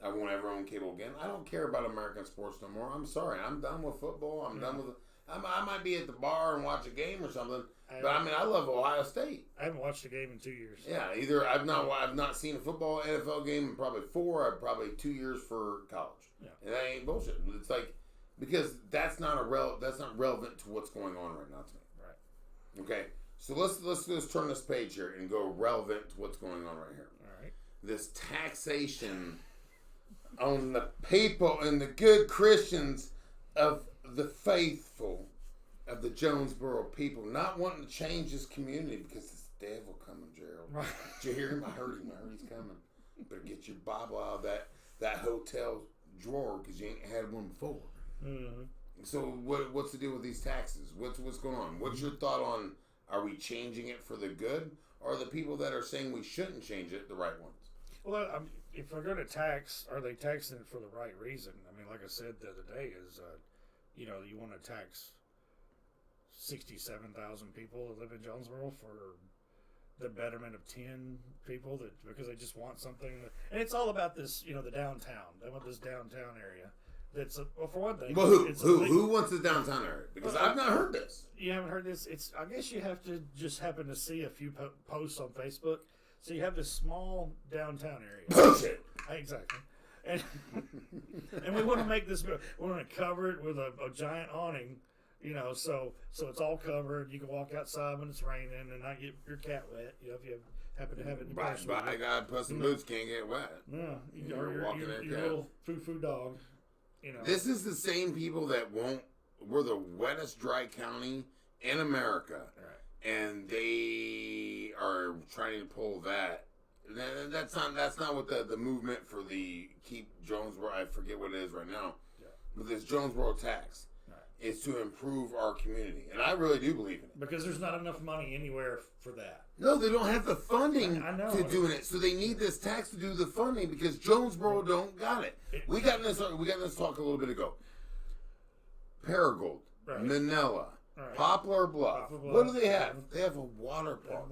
I won't ever own cable again. I don't care about American sports no more. I'm sorry. I'm done with football. I'm done with it. I might be at the bar and watch a game or something. But I mean, I love Ohio State. I haven't watched a game in 2 years. Yeah, I've not seen a football NFL game in probably 4. Probably 2 years for college. Yeah. And that ain't bullshit. It's like because that's not relevant to what's going on right now to me. Right. Okay. So let's turn this page here and go relevant to what's going on right here. All right. This taxation on the people and the good Christians of the faithful of the Jonesboro people, not wanting to change this community because it's the devil coming, Gerald. Right. Did you hear him? I heard him. He's coming. Better get your Bible out of that hotel drawer because you ain't had one before. Mm-hmm. So what's the deal with these taxes? What's going on? What's your thought on? Are we changing it for the good, or are the people that are saying we shouldn't change it the right ones? Well, if we're going to tax, are they taxing it for the right reason? I mean, like I said the other day, is you want to tax 67,000 people that live in Jonesboro for the betterment of 10 people because they just want something, and it's all about this. The downtown. They want this downtown area. That's for one thing. Well, who wants the downtown area? Because I've not heard this. You haven't heard this? I guess you have to just happen to see a few posts on Facebook. So you have this small downtown area. Bullshit. Exactly. And we want to make this. We want to cover it with a giant awning. So it's all covered. You can walk outside when it's raining and not get your cat wet. If you happen to have it in your personal. By God, Puss in Boots can't get wet. Yeah, or your little foo-foo dog. This is the same people that we're the wettest dry county in America. Right. And they are trying to pull that. That's not what the movement for the Keep Jonesboro, I forget what it is right now. Yeah. But this Jonesboro tax is to improve our community. And I really do believe in it. Because there's not enough money anywhere for that. No, they don't have the funding to doing it. So they need this tax to do the funding because Jonesboro don't got it. We got this talk a little bit ago. Paragould, right. Manila, right. Poplar Bluff. What do they have? They have a water park.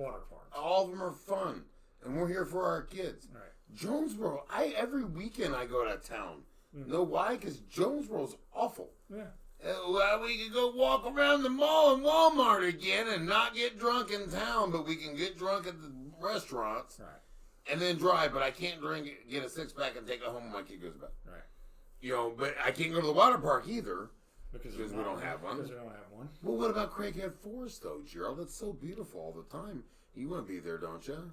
All of them are fun. And we're here for our kids. Right. Jonesboro, every weekend I go to town. Mm-hmm. Know why? Because Jonesboro's awful. Yeah. Well, we could go walk around the mall and Walmart again and not get drunk in town, but we can get drunk at the restaurants and then drive. But I can't get a six-pack and take it home when my kid goes to bed. Right. But I can't go to the water park either because we don't have one. Because we don't have one. Well, what about Craighead Forest, though, Gerald? It's so beautiful all the time. You want to be there, don't you?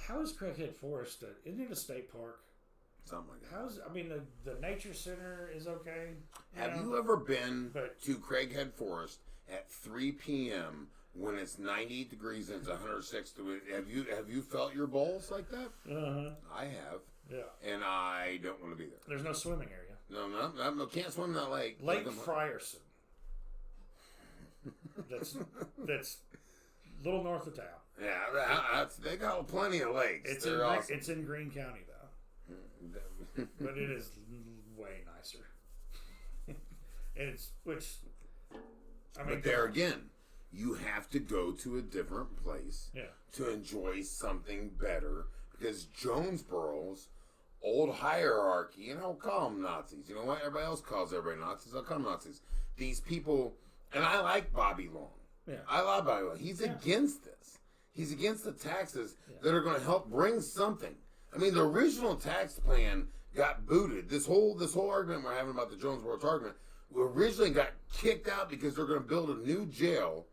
How is Craighead Forest? Isn't it a state park? Something like that. The nature center is okay. Have you ever been to Craighead Forest at 3 p.m. when it's 90 degrees and it's 106 degrees? Have you felt your balls like that? Uh-huh. I have. Yeah. And I don't want to be there. There's no swimming area. No, can't swim in that lake. Lake Frierson. That's a little north of town. Yeah, they got plenty of lakes. Awesome. It's in Greene County, though. But it is way nicer. But there again, you have to go to a different place to enjoy something better because Jonesboro's old hierarchy, and I'll call them Nazis. You know what? Everybody else calls everybody Nazis. I'll call them Nazis. These people, and I like Bobby Long. Yeah. I love Bobby Long. He's against this. He's against the taxes that are going to help bring something. I mean, the original tax plan got booted. This whole argument we're having about the Jonesboro argument originally got kicked out because they're going to build a new jail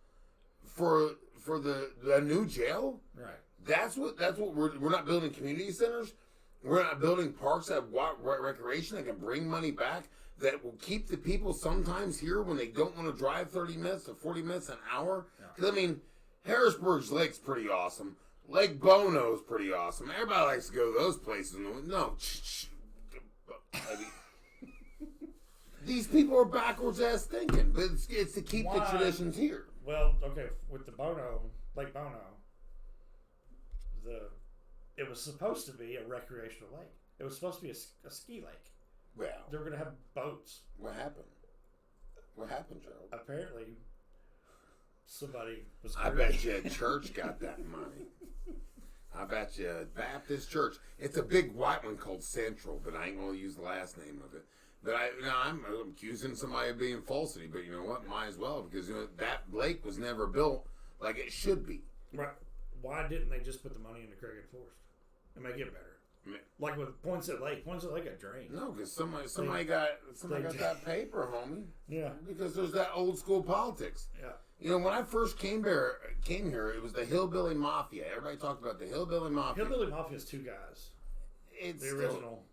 for the new jail. Right. That's what we're not building community centers. We're not building parks that have recreation that can bring money back that will keep the people sometimes here when they don't want to drive 30 minutes to 40 minutes an hour. Because, I mean, Harrisburg's Lake's pretty awesome. Lake Bono's pretty awesome. Everybody likes to go to those places. No. These people are backwards ass thinking, but it's to keep the traditions here. Well, okay, with the Lake Bono, it was supposed to be a recreational lake. It was supposed to be a ski lake. Well, they were going to have boats. What happened? What happened, Gerald? Apparently, somebody was. I bet you a church got that money. I bet you a Baptist church. It's a big white one called Central, but I ain't going to use the last name of it. But I'm accusing somebody of being falsity, but you know what? Might as well, because that lake was never built like it should be. Right. Why didn't they just put the money into Craighead Forest and make it better? Like with Poinsett Lake got drained. No, because somebody got that paper, homie. Yeah. Because there's that old school politics. Yeah. You know, when I first came here, it was the Hillbilly Mafia. Everybody talked about the Hillbilly Mafia. Hillbilly Mafia is two guys. It's the original.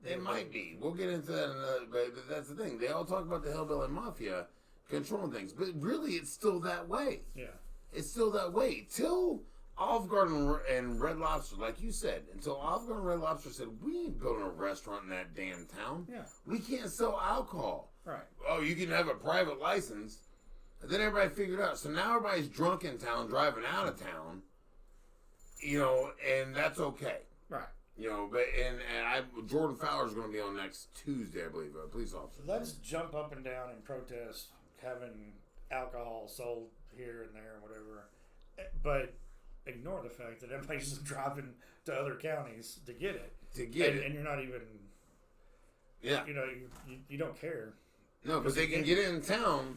It might be. We'll get into that, but that's the thing. They all talk about the Hillbilly Mafia controlling things, but really, it's still that way. Yeah. It's still that way. Till Olive Garden and Red Lobster, like you said, until Olive Garden and Red Lobster said, we ain't building a restaurant in that damn town. Yeah. We can't sell alcohol. Right. Oh, you can have a private license. And then everybody figured out. So now everybody's drunk in town, driving out of town. And that's okay. Right. But Jordan Fowler's going to be on next Tuesday, I believe, a police officer. Let's jump up and down and protest having alcohol sold here and there and whatever, but ignore the fact that everybody's just driving to other counties to get it. And you're not even. Yeah. You don't care. No, because they can get it in town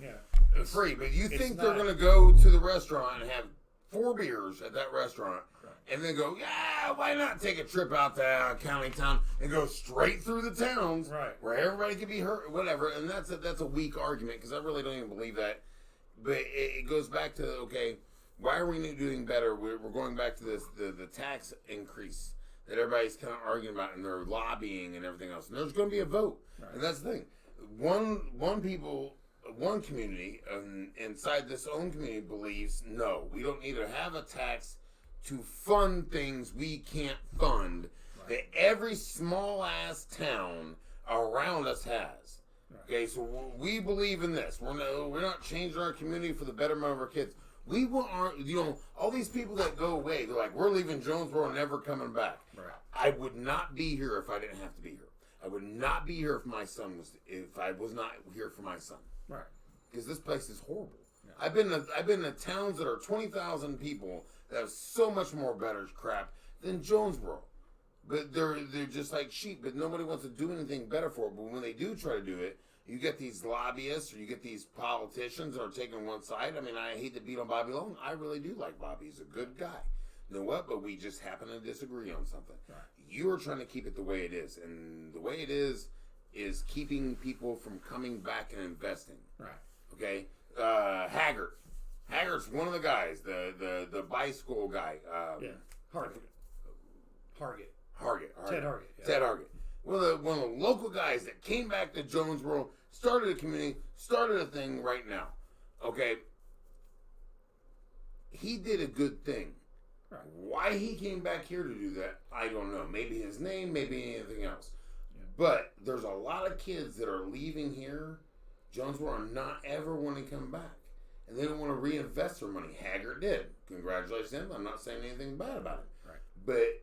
free. But you think not, they're going to go to the restaurant and have 4 beers at that restaurant, and then go, why not take a trip out to county town and go straight through the towns, where everybody can be hurt, whatever. And that's a weak argument, because I really don't even believe that. But it goes back to, okay, why are we doing better? We're going back to this the tax increase that everybody's kind of arguing about, and they're lobbying and everything else. And there's going to be a vote, and that's the thing. One community inside this own community believes, no, we don't need to have a tax to fund things we can't fund that every small ass town around us has. Okay, so we believe in this. We're not changing our community for the betterment of our kids. We want all these people that go away. They're like, we're leaving Jonesboro and never coming back. Right. I would not be here if I didn't have to be here. I would not be here if I was not here for my son. Right. Because this place is horrible. Yeah. I've been to towns that are 20,000 people that have so much more better crap than Jonesboro. But they're just like sheep, but nobody wants to do anything better for it. But when they do try to do it, you get these lobbyists or you get these politicians that are taking one side. I mean, I hate to beat on Bobby Long. I really do like Bobby. He's a good guy. You know what? But we just happen to disagree on something. Right. You are trying to keep it the way it is. And the way it is keeping people from coming back and investing. Right. Okay? Haggart. Haggart's one of the guys, the bicycle guy. Hargett. Ted Hargett. Yeah. Ted Hargett. One of the local guys that came back to Jonesboro, started a community, started a thing right now. Okay? He did a good thing. Right. Why he came back here to do that, I don't know. Maybe his name, maybe anything else. Yeah. But there's a lot of kids that are leaving here, Jonesboro, and not ever want to come back. And they don't want to reinvest their money. Haggart did. Congratulations to him. I'm not saying anything bad about it. Right. But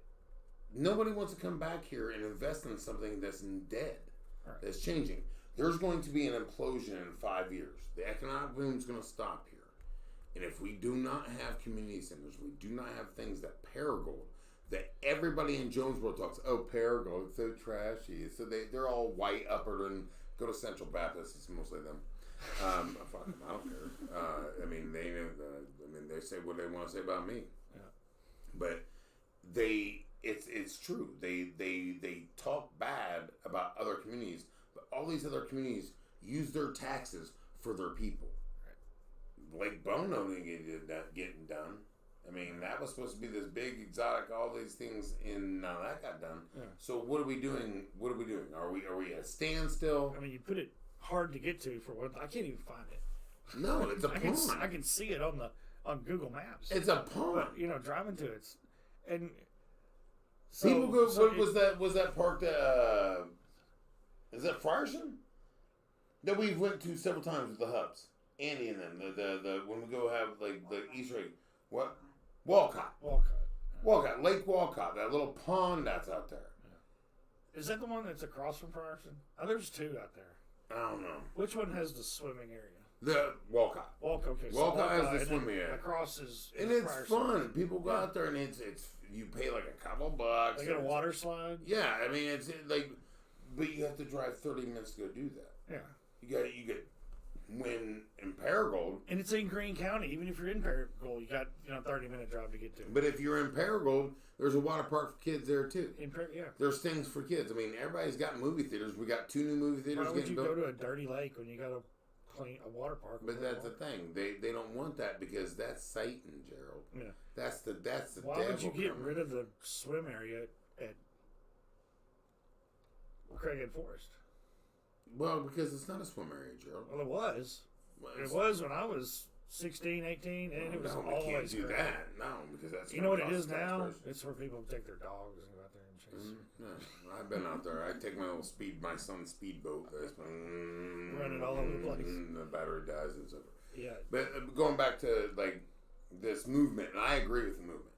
nobody wants to come back here and invest in something that's dead, that's changing. There's going to be an implosion in 5 years. The economic boom is going to stop here. And if we do not have community centers, we do not have things that Paragould, that everybody in Jonesboro talks, oh, Paragould, it's so trashy. So they're all white, upper, and go to Central Baptist. It's mostly them. Fuck them, I don't care. They say what they want to say about me. Yeah. But it's true. They talk bad about other communities, but all these other communities use their taxes for their people. Right. Lake Bono didn't get getting done. I mean, that was supposed to be this big exotic, all these things, and now that got done. Yeah. So what are we doing? Are we at a standstill? I mean, you put it hard to get to for what I can't even find it. No, it's a pond. I can see it on Google Maps. It's a pond. But, driving to it, and so, people go. So was that park that? Is that Frierson? That we went to several times with the hubs. Andy and them. The when we go have like the Easter egg. What? Walcott. Lake Walcott. That little pond that's out there. Yeah. Is that the one that's across from Frierson? Oh, there's two out there. I don't know. Which one has the swimming area? The Walcott. Okay. Walcott has the swimming area. Across is and it's Frierson. Fun. People go out there and it's you pay like a couple bucks. They got a water slide. Yeah, I mean it's like, but you have to drive 30 minutes to go do that. Yeah. You get when in Paragould, and it's in Greene County. Even if you're in Paragould, you got 30-minute drive to get to. But if you're in Paragould, there's a water park for kids there too. Yeah. There's things for kids. I mean, everybody's got movie theaters. We got 2 new movie theaters. Why would you go to a dirty lake when you got a water park? But that's the thing. They don't want that because that's Satan, Gerald. Yeah. That's the Why devil. would you get rid of the swim area at Craighead Forest? Well, because it's not a swim area, Gerald. Well, it was. It was when I was 16, 18, and it was no, we always can't do great. that. No, because that's You know what it gonna is cost now? taxpayers. It's where people take their dogs and go out there and chase. Yeah, I've been out there. I take my son's speedboat. Run it all over the place. The battery dies and stuff. Yeah. But going back to like this movement, and I agree with the movement.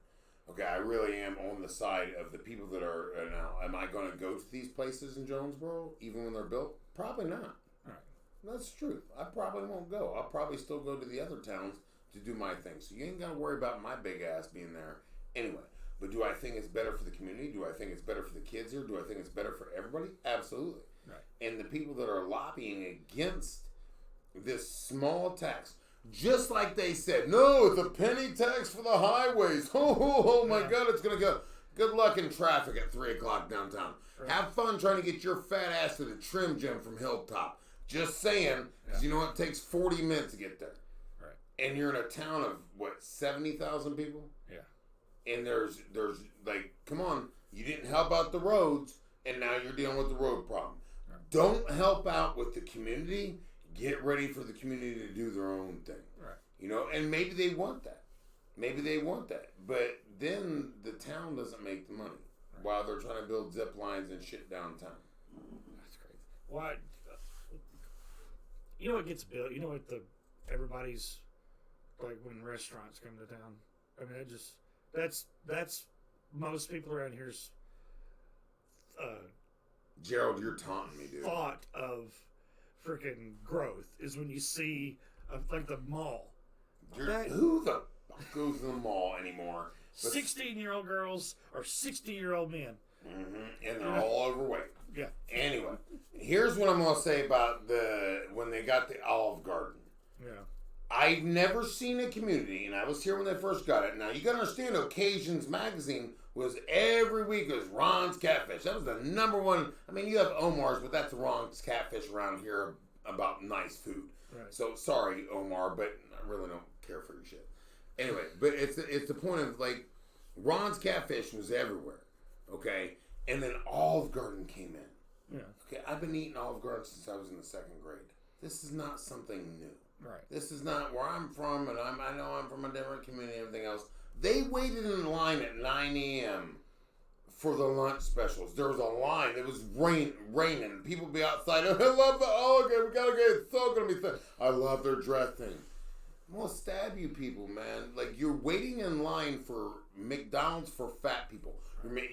Okay, I really am on the side of the people that are now. Am I going to go to these places in Jonesboro even when they're built? Probably not. Right. That's the truth. I probably won't go. I'll probably still go to the other towns to do my thing. So you ain't got to worry about my big ass being there anyway. But do I think it's better for the community? Do I think it's better for the kids here? Do I think it's better for everybody? Absolutely. Right. And the people that are lobbying against this small tax, just like they said, no, it's a penny tax for the highways. Oh my God, it's going to go. Good luck in traffic at 3 o'clock downtown. Right. Have fun trying to get your fat ass to the trim gym from Hilltop. Just saying, because you know what? It takes 40 minutes to get there. Right. And you're in a town of, 70,000 people? Yeah. And there's like, come on, you didn't help out the roads, and now you're dealing with the road problem. Right. Don't help out with the community. Get ready for the community to do their own thing. Right. You know, and maybe they want that. But then the town doesn't make the money while they're trying to build zip lines and shit downtown. That's crazy. Why? You know what gets built? You know what everybody's like when restaurants come to town? I mean, that's most people around here's Gerald, you're taunting me, dude. Thought of freaking growth is when you see like the mall. Who the fuck goes to the mall anymore? 16-year-old girls or 60-year-old men. Mm-hmm. And they're all overweight. Yeah. Anyway, here's what I'm going to say about when they got the Olive Garden. Yeah. I've never seen a community, and I was here when they first got it. Now, you got to understand, Occasions magazine was every week, it was Ron's Catfish. That was the number one. I mean, you have Omar's, but that's Ron's Catfish around here about nice food. Right. So, sorry, Omar, but I really don't care for your shit. Anyway, but it's the point of, like, Ron's Catfish was everywhere, okay? And then Olive Garden came in. Yeah. Okay, I've been eating Olive Garden since I was in the 2nd grade. This is not something new. Right. This is not where I'm from, and I know I'm from a different community and everything else. They waited in line at 9 a.m. for the lunch specials. There was a line. It was raining. People be outside. I love the Olive Garden. We gotta get it. It's so gonna be fun. I love their dressing. I'm gonna stab you people, man. Like, you're waiting in line for McDonald's for fat people.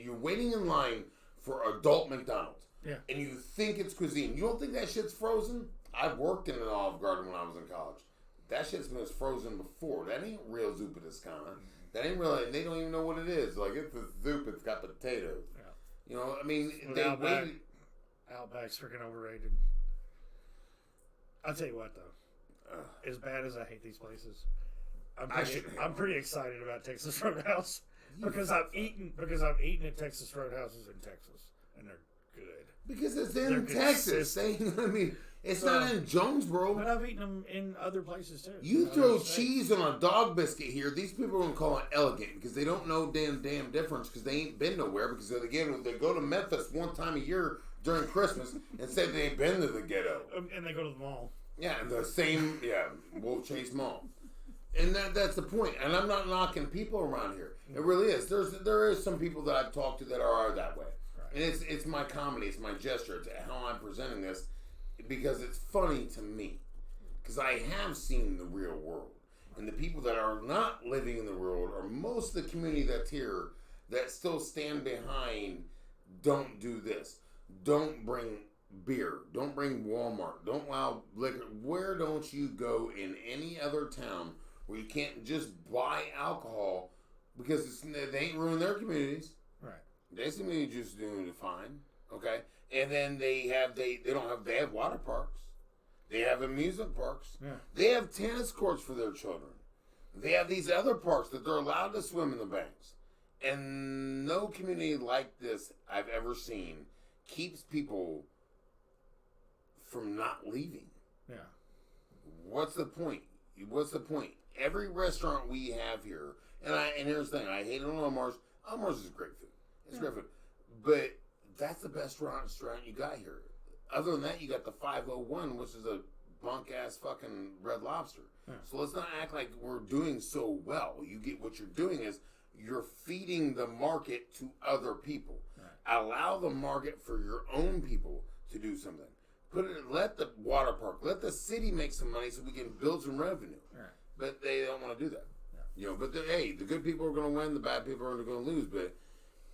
You're waiting in line for adult McDonald's. Yeah. And you think it's cuisine. You don't think that shit's frozen? I've worked in an Olive Garden when I was in college. That shit's been frozen before. That ain't real zuppa discana. That ain't really, they don't even know what it is. Like, it's a soup, it's got potatoes. Yeah. You know, I mean, With they waited. Outback's freaking overrated. I'll tell you what, though. As bad as I hate these places, I'm pretty excited about Texas Roadhouse because I've eaten at Texas Roadhouses in Texas, and they're good. Because it's in Texas. I mean, it's not in Jonesboro. But I've eaten them in other places too. You throw cheese on a dog biscuit here, these people are going to call it elegant because they don't know damn difference because they ain't been nowhere. Because again, they go to Memphis one time a year during Christmas and say they ain't been to the ghetto. And they go to the mall. Yeah, the same, Wolf Chase Mall. And that's the point. And I'm not knocking people around here. It really is. There is some people that I've talked to that are that way. Right. And it's my comedy. It's my gesture. It's how I'm presenting this because it's funny to me. Because I have seen the real world. And the people that are not living in the world or most of the community that's here that still stand behind don't do this. Don't bring beer. Don't bring Walmart. Don't allow liquor. Where don't you go in any other town where you can't just buy alcohol because they ain't ruining their communities? Right. They seem to be just doing it fine. Okay. And then they have water parks. They have amusement parks. Yeah. They have tennis courts for their children. They have these other parks that they're allowed to swim in the banks. And no community like this I've ever seen keeps people from not leaving. Yeah. What's the point? Every restaurant we have here, and here's the thing, I hate it on Omar's. Omar's is great food. It's great food. But that's the best restaurant you got here. Other than that, you got the 501, which is a bunk ass fucking Red Lobster. Yeah. So let's not act like we're doing so well. You get what you're doing is you're feeding the market to other people. Right. Allow the market for your own people to do something. Let the water park, let the city make some money so we can build some revenue. Right. But they don't want to do that. Yeah. You know, but hey, the good people are going to win, the bad people are going to lose. But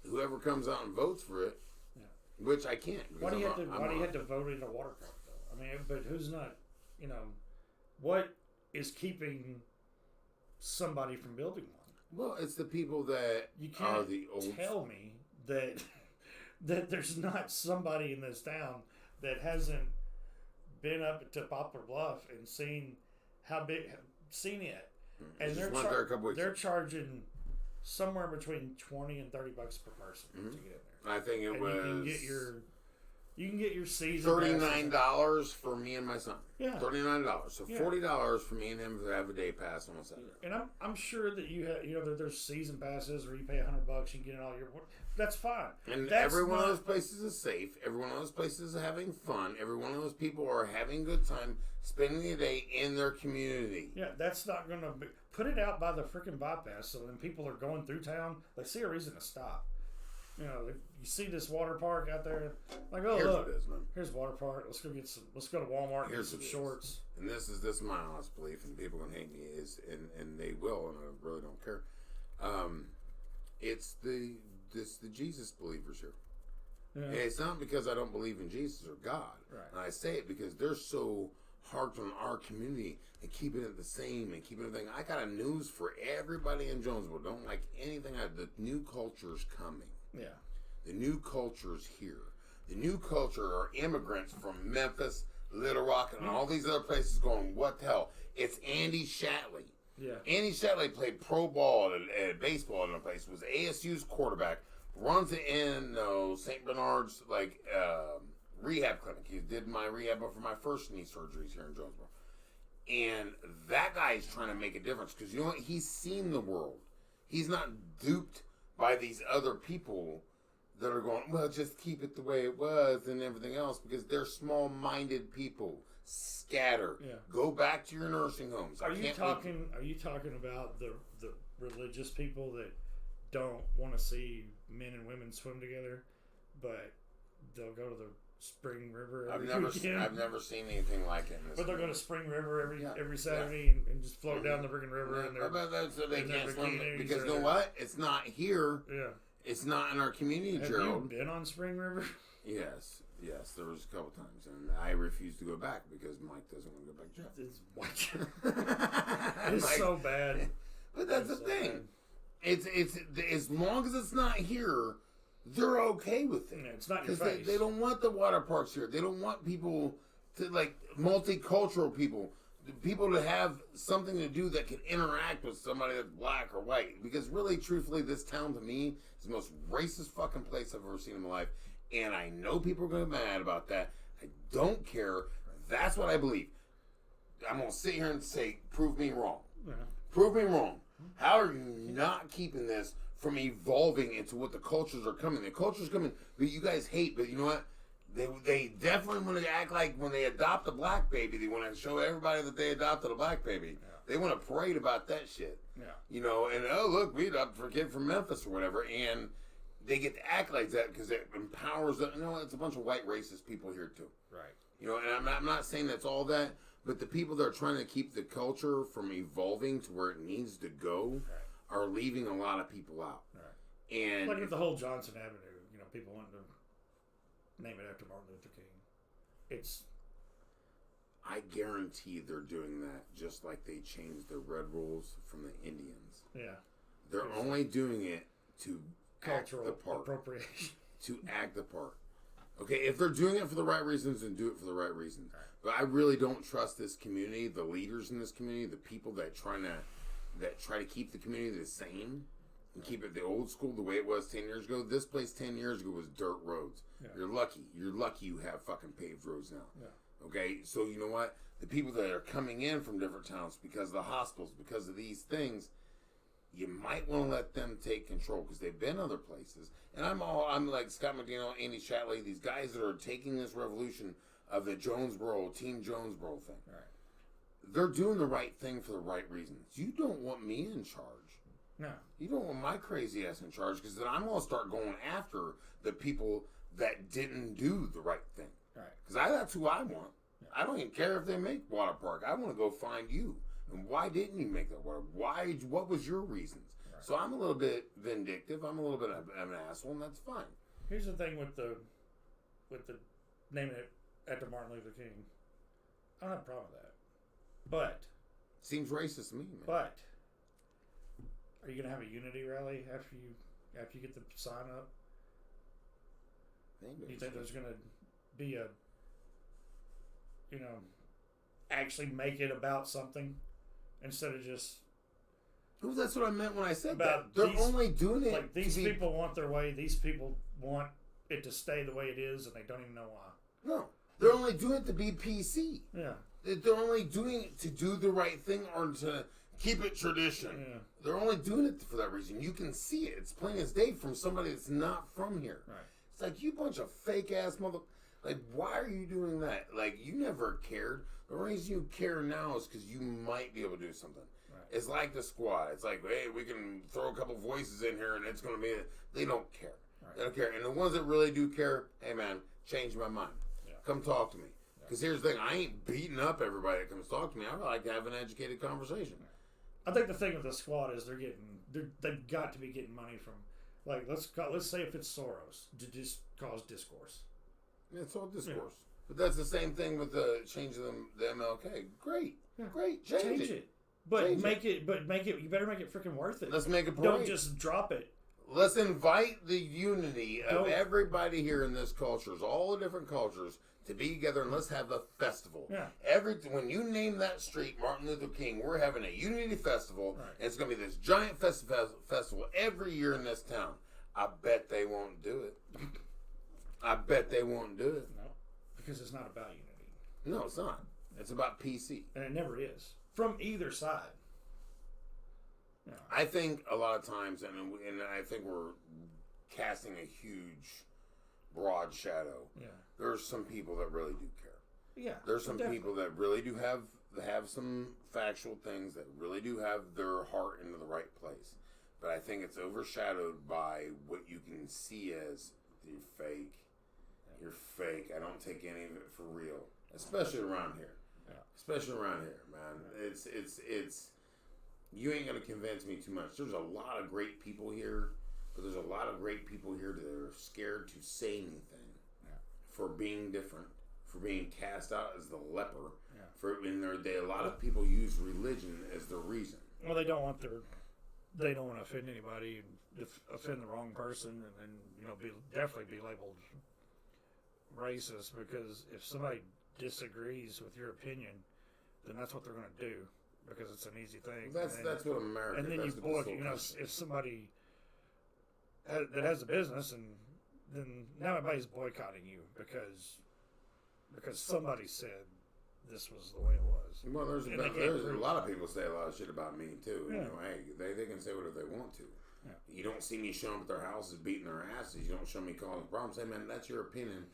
whoever comes out and votes for it, which I can't. Why do you have to vote in a water park though? I mean, but who's not? You know, what is keeping somebody from building one? Well, it's the people that you can't are the old. Tell me that there's not somebody in this town that hasn't been up to Poplar Bluff and seen it, and they're charging somewhere between $20 and $30 per person to get in there. I think it was. You can get your season $39 for me and my son. Yeah, $39. So $40 for me and him to have a day pass on a Saturday. And I'm sure that you have there's season passes where you pay $100, you can get it all year. That's fine. And every one of those places is safe. Every one of those places is having fun. Every one of those people are having a good time spending the day in their community. Yeah, that's not going to put it out by the freaking bypass. So when people are going through town, they see a reason to stop. You know, you see this water park out there, like, oh, look, here's water park. Let's go to Walmart and get some shorts. And this is my honest belief, and people can hate me, and they will, and I really don't care. It's the Jesus believers here. Yeah. And it's not because I don't believe in Jesus or God. Right. And I say it because they're so hard on our community and keeping it the same and keeping everything. I got a news for everybody in Jonesboro. Don't like anything. The new culture's coming. Yeah. The new culture's here. The new culture are immigrants from Memphis, Little Rock, and all these other places going, what the hell? It's Andy Shatley. Yeah. Andy Shatley played pro ball at baseball in a place, was ASU's quarterback, runs it in St. Bernard's rehab clinic. He did my rehab for my first knee surgeries here in Jonesboro. And that guy is trying to make a difference because you know what? He's seen the world. He's not duped by these other people that are going, well, just keep it the way it was and everything else because they're small-minded people. Scatter. Yeah. Go back to your nursing homes. Are you talking about the religious people that don't want to see men and women swim together, but they'll go to the Spring River every weekend? I've never seen anything like it. But they'll go to Spring River every Saturday and just float down the friggin' river. So they can't swim because you know what? It's not here. Yeah. It's not in our community, Gerald. Have you been on Spring River? Yes, there was a couple times, and I refuse to go back because Mike doesn't want to go back. It's so bad. But that's the thing. It's as long as it's not here, they're okay with it. Yeah, it's not your face. They don't want the water parks here. They don't want people to multicultural people. People to have something to do that can interact with somebody that's black or white. Because really, truthfully, this town to me is the most racist fucking place I've ever seen in my life. And I know people are going to be mad about that. I don't care. That's what I believe. I'm going to sit here and say, prove me wrong. Yeah. Prove me wrong. How are you not keeping this from evolving into what the cultures are coming? The culture's coming, but you guys hate, but you know what? They definitely want to act like when they adopt a black baby, they want to show everybody that they adopted a black baby. Yeah. They want to parade about that shit. Yeah. You know, and oh, look, we adopted a kid from Memphis or whatever. And they get to act like that because it empowers them. You know, it's a bunch of white racist people here too. Right. You know, and I'm not saying that's all that, but the people that are trying to keep the culture from evolving to where it needs to go are leaving a lot of people out. Right. And like with the whole Johnson Avenue, you know, people wanting to name it after Martin Luther King. I guarantee they're doing that just like they changed the red rules from the Indians. Yeah. They're only doing it to cultural act the part. Appropriation. To act the part. Okay, if they're doing it for the right reasons, then do it for the right reasons. Right. But I really don't trust this community, the leaders in this community, the people that try to keep the community the same and keep it the old school, the way it was 10 years ago. This place 10 years ago was dirt roads. Yeah. You're lucky you have fucking paved roads now. Yeah. Okay, so you know what? The people that are coming in from different towns because of the hospitals, because of these things, you might want to let them take control because they've been other places. And I'm like Scott McDaniel, Andy Shatley, these guys that are taking this revolution of the Team Jonesboro thing. Right. They're doing the right thing for the right reasons. You don't want me in charge. No. You don't want my crazy ass in charge, because then I'm going to start going after the people that didn't do the right thing. Right. Because that's who I want. Yeah. I don't even care if they make water park. I want to go find you. And why didn't you make that water? Why? What was your reasons? Right. So I'm a little bit vindictive. I'm a little bit of an asshole, and that's fine. Here's the thing with the naming it after Martin Luther King. I don't have a problem with that. But seems racist to me, man. But are you gonna have a unity rally after you get the sign up? Do you think there's gonna be a, actually make it about something instead of just? Well, that's what I meant when I said about that. They're only doing it like these people want their way. These people want it to stay the way it is, and they don't even know why. No, they're only doing it to be PC. Yeah. They're only doing it to do the right thing or to keep it tradition. Yeah. They're only doing it for that reason. You can see it. It's plain as day from somebody that's not from here. Right. It's like, you bunch of fake ass mother. Like, why are you doing that? Like, you never cared. The reason you care now is because you might be able to do something. Right. It's like the squad. It's like, hey, we can throw a couple voices in here and it's going to be it. They don't care. Right. They don't care. And the ones that really do care, hey man, change my mind. Yeah. Come talk to me. Because here's the thing, I ain't beating up everybody that comes talk to me. I like to have an educated conversation. I think the thing with the squad is they've got to be getting money from, like, let's say if it's Soros to just cause discourse. Yeah, it's all discourse. Yeah. But that's the same thing with the changing the MLK. Great, great, change it. But change make it. You better make it freaking worth it. Let's make it. Don't just drop it. Let's invite the unity of everybody here in this cultures, all the different cultures, to be together, and let's have a festival. Yeah. When you name that street Martin Luther King, we're having a unity festival, and it's going to be this giant festival every year in this town. I bet they won't do it. I bet they won't do it. No, because it's not about unity. No, it's not. It's about PC. And it never is. From either side. Yeah. I think a lot of times, and I think we're casting a huge, broad shadow. Yeah. There's some people that really do care. Yeah. There's some people that really do have some factual things, that really do have their heart into the right place. But I think it's overshadowed by what you can see as you're fake. Yeah. You're fake. I don't take any of it for real. Especially around here. Yeah. Especially around here, man. Yeah. It's you ain't gonna convince me too much. There's a lot of great people here, but there's a lot of great people here that are scared to say anything. For being different, for being cast out as the leper, a lot of people use religion as their reason. Well, they don't want to offend anybody, and offend the wrong person, and then definitely be labeled racist. Because if somebody disagrees with your opinion, then that's what they're going to do, because it's an easy thing. That's what America. And then if somebody that has a business, and then now everybody's boycotting you because somebody said this was the way it was. Well, there's a lot of people say a lot of shit about me too. Yeah. Hey, they can say whatever they want to. Yeah. You don't see me showing up at their houses beating their asses. You don't show me causing problems. Hey man, that's your opinion.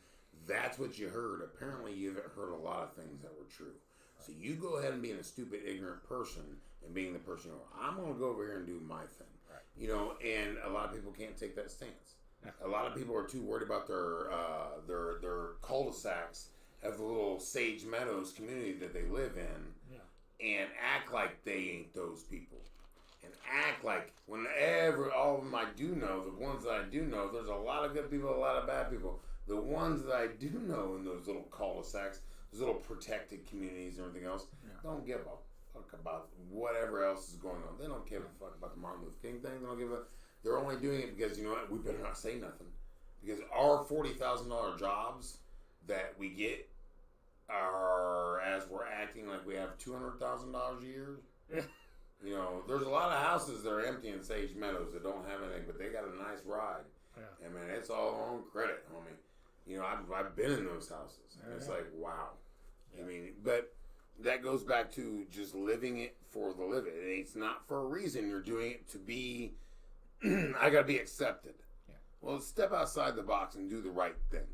That's what you heard. Apparently, you haven't heard a lot of things that were true. So you go ahead and being a stupid, ignorant person and being the person I'm going to go over here and do my thing. Right. And a lot of people can't take that stance. A lot of people are too worried about their cul-de-sacs of the little Sage Meadows community that they live in, and act like they ain't those people, and act like whenever all of them I do know, the ones that I do know, there's a lot of good people, a lot of bad people. The ones that I do know in those little cul-de-sacs, those little protected communities and everything else, don't give a fuck about whatever else is going on. They don't give a fuck about the Martin Luther King thing. They don't give a. They're only doing it because, you know what, we better not say nothing. Because our $40,000 jobs that we get are, as we're acting like we have $200,000 a year. Yeah. There's a lot of houses that are empty in Sage Meadows that don't have anything, but they got a nice ride. Yeah. And man, it's all on credit, homie. I've been in those houses. And it's like, wow. Yeah. But that goes back to just living it for the living. It's not for a reason. You're doing it to be... I gotta be accepted. Yeah. Well, step outside the box and do the right thing,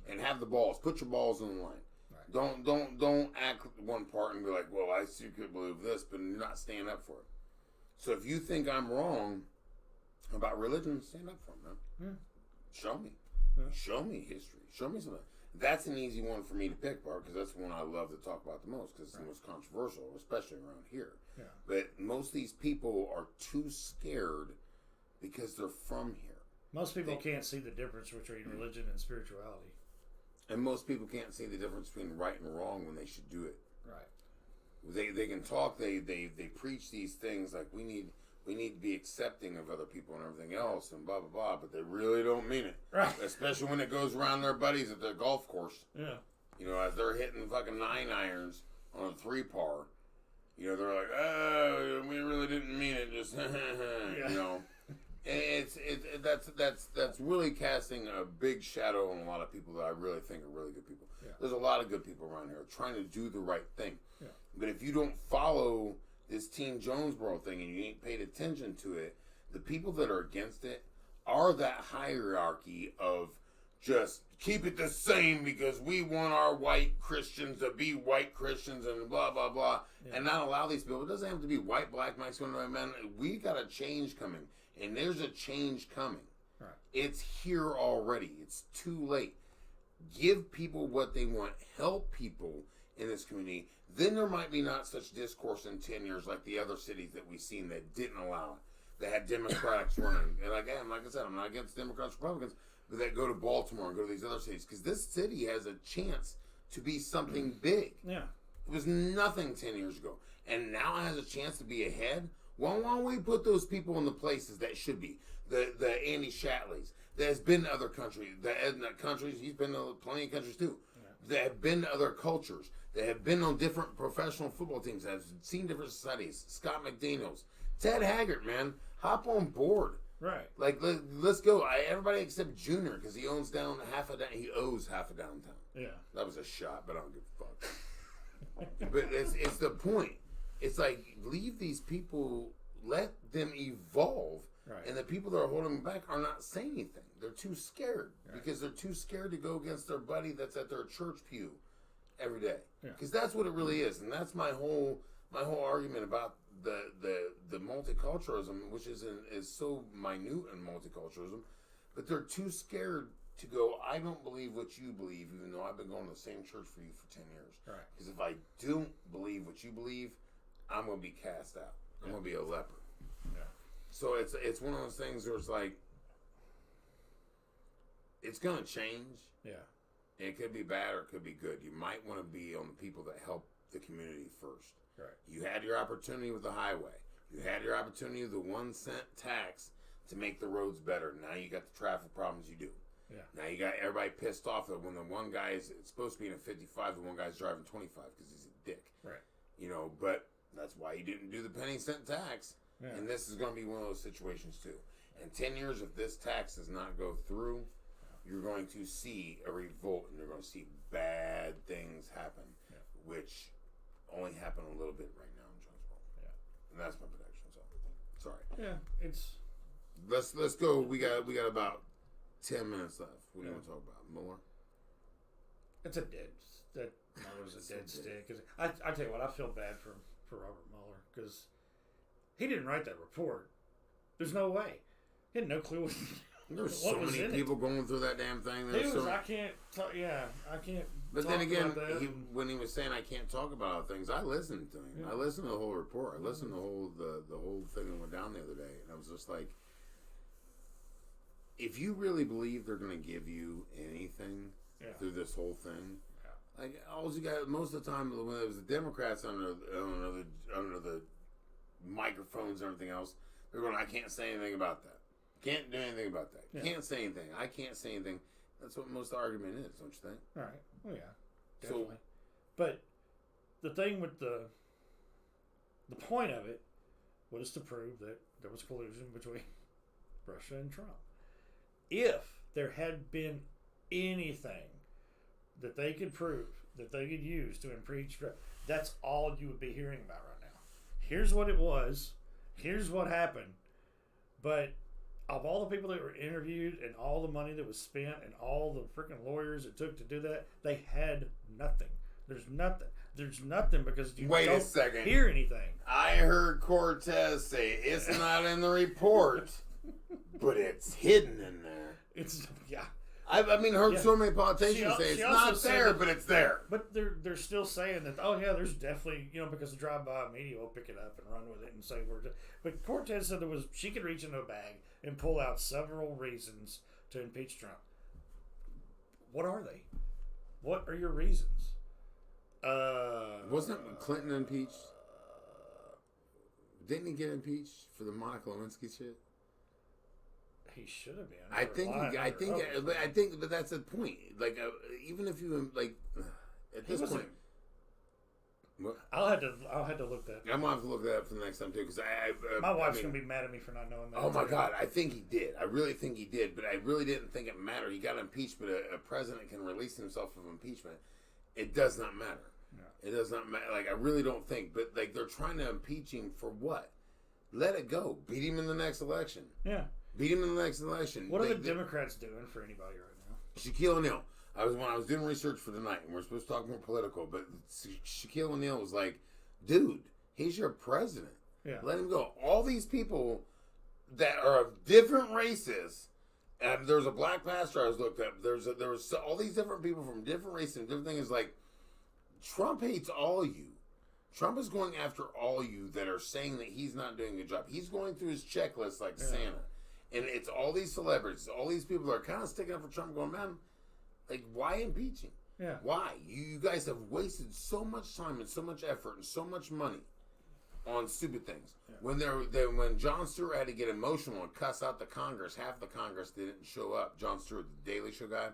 and have the balls. Put your balls in the line. Right. Don't act one part and be like, well, I secretly believe this, but not stand up for it. So if you think I'm wrong about religion, stand up for it, man. Yeah. Show me. Yeah. Show me history. Show me something. That's an easy one for me to pick, Bart, because that's the one I love to talk about the most, because it's the most controversial, especially around here. Yeah. But most of these people are too scared because they're from here. Most people can't see the difference between religion and spirituality. And most people can't see the difference between right and wrong when they should do it. Right. They can talk, they preach these things like we need to be accepting of other people and everything else and blah, blah, blah, but they really don't mean it. Right. Especially when it goes around their buddies at the golf course. Yeah. You know, as they're hitting fucking 9 irons on a 3-par, you know, they're like, oh, we really didn't mean it, just, Yeah. you know. That's really casting a big shadow on a lot of people that I really think are really good people. Yeah. There's a lot of good people around here trying to do the right thing. Yeah. But if you don't follow this Team Jonesboro thing and you ain't paid attention to it, the people that are against it are that hierarchy of just keep it the same because we want our white Christians to be white Christians and blah, blah, blah, and not allow these people. It doesn't have to be white, black, Mexican, man. We got a change coming, and there's a change coming. Right. It's here already. It's too late. Give people what they want. Help people in this community. Then there might be not such discourse in 10 years like the other cities that we've seen that didn't allow it, that had Democrats running. And like I said, I'm not against Democrats, Republicans, but that go to Baltimore and go to these other cities. Because this city has a chance to be something big. Yeah. It was nothing 10 years ago. And now it has a chance to be ahead. Why don't we put those people in the places that should be? The Andy Shatleys. That has been to other countries. He's been to plenty of countries too. That have been to other cultures. That have been on different professional football teams. That have seen different societies. Scott McDaniels. Ted Haggart, man. Hop on board. Right. Like, let's go. Everybody except Junior, because he owns he owes half of downtown. Yeah. That was a shot, but I don't give a fuck. But it's the point. It's like, leave these people, let them evolve. Right. And the people that are holding them back are not saying anything. They're too scared. Right. Because they're too scared to go against their buddy that's at their church pew every day. Yeah. Because that's what it really is. And that's my whole argument about the multiculturalism, which is so minute in multiculturalism. But they're too scared to go, I don't believe what you believe, even though I've been going to the same church for you for 10 years. Right. Because if I don't believe what you believe, I'm going to be cast out. I'm going to be a leper. Yeah. So it's one of those things where it's like, it's going to change. Yeah. It could be bad or it could be good. You might want to be on the people that help the community first. Right. You had your opportunity with the highway. You had your opportunity with the 1 cent tax to make the roads better. Now you got the traffic problems you do. Yeah. Now you got everybody pissed off that when the one guy it's supposed to be in a 55, the one guy's driving 25 because he's a dick. Right. You know, but that's why he didn't do the penny cent tax. Yeah. And this is going to be one of those situations too. In 10 years, if this tax does not go through, you're going to see a revolt and you're going to see bad things happen, which only happen a little bit right now in Jonesboro. Yeah. And that's my prediction. So, sorry. Yeah, it's. Let's go. We got about 10 minutes left. What do you want to talk about? More? It's a dead. That Mueller's a dead stick. I tell you what, I feel bad for Robert Mueller because he didn't write that report. There's no way. He had no clue what. There's so many people going through that damn thing. I can't talk. Yeah, I can't. But then again, when he was saying I can't talk about other things, I listened to him. Yeah. I listened to the whole report. I listened to the whole thing that went down the other day, and I was just like, if you really believe they're going to give you anything through this whole thing, like all you got most of the time when it was the Democrats under the microphones and everything else, they're going, I can't say anything about that. Can't do anything about that. Yeah. Can't say anything. I can't say anything. That's what most of the argument is, don't you think? All right. Well, yeah, definitely. So, but the thing with the point of it was to prove that there was collusion between Russia and Trump. If there had been anything that they could prove, that they could use to impeach Trump, that's all you would be hearing about right now. Here's what it was. Here's what happened. But of all the people that were interviewed and all the money that was spent and all the freaking lawyers it took to do that, they had nothing. There's nothing. There's nothing because you Wait a don't second. hear anything. I heard Cortez say it's not in the report, but it's hidden in there. It's I've heard so many politicians say it's not there, but it's there. But they're still saying that. Oh yeah, there's definitely because the drive-by media will pick it up and run with it and say we're. But Cortez said she could reach into a bag and pull out several reasons to impeach Trump. What are they? What are your reasons? Wasn't Clinton impeached? Didn't he get impeached for the Monica Lewinsky shit? He should have been. I think, but that's the point. Like, even if you at this point, I'll have to look that. I'm gonna have to look that up for the next time too, because my wife's gonna be mad at me for not knowing that. Oh my God, I think he did. I really think he did, but I really didn't think it mattered. He got impeached, but a president can release himself from impeachment. It does not matter. No. It does not matter. Like, I really don't think. But like, they're trying to impeach him for what? Let it go. Beat him in the next election. Yeah. Beat him in the next election. What are the Democrats doing for anybody right now? Shaquille O'Neal. When I was doing research for tonight, and we're supposed to talk more political, but Shaquille O'Neal was like, dude, he's your president. Yeah. Let him go. All these people that are of different races, and there's a black pastor I was looked up. There was all these different people from different races and different things. Like, Trump hates all of you. Trump is going after all you that are saying that he's not doing a good job. He's going through his checklist like Santa. And it's all these celebrities, all these people that are kind of sticking up for Trump going, man, like, why impeach him? Yeah. Why? You guys have wasted so much time and so much effort and so much money on stupid things. Yeah. When Jon Stewart had to get emotional and cuss out the Congress, half the Congress didn't show up. Jon Stewart, the Daily Show guy,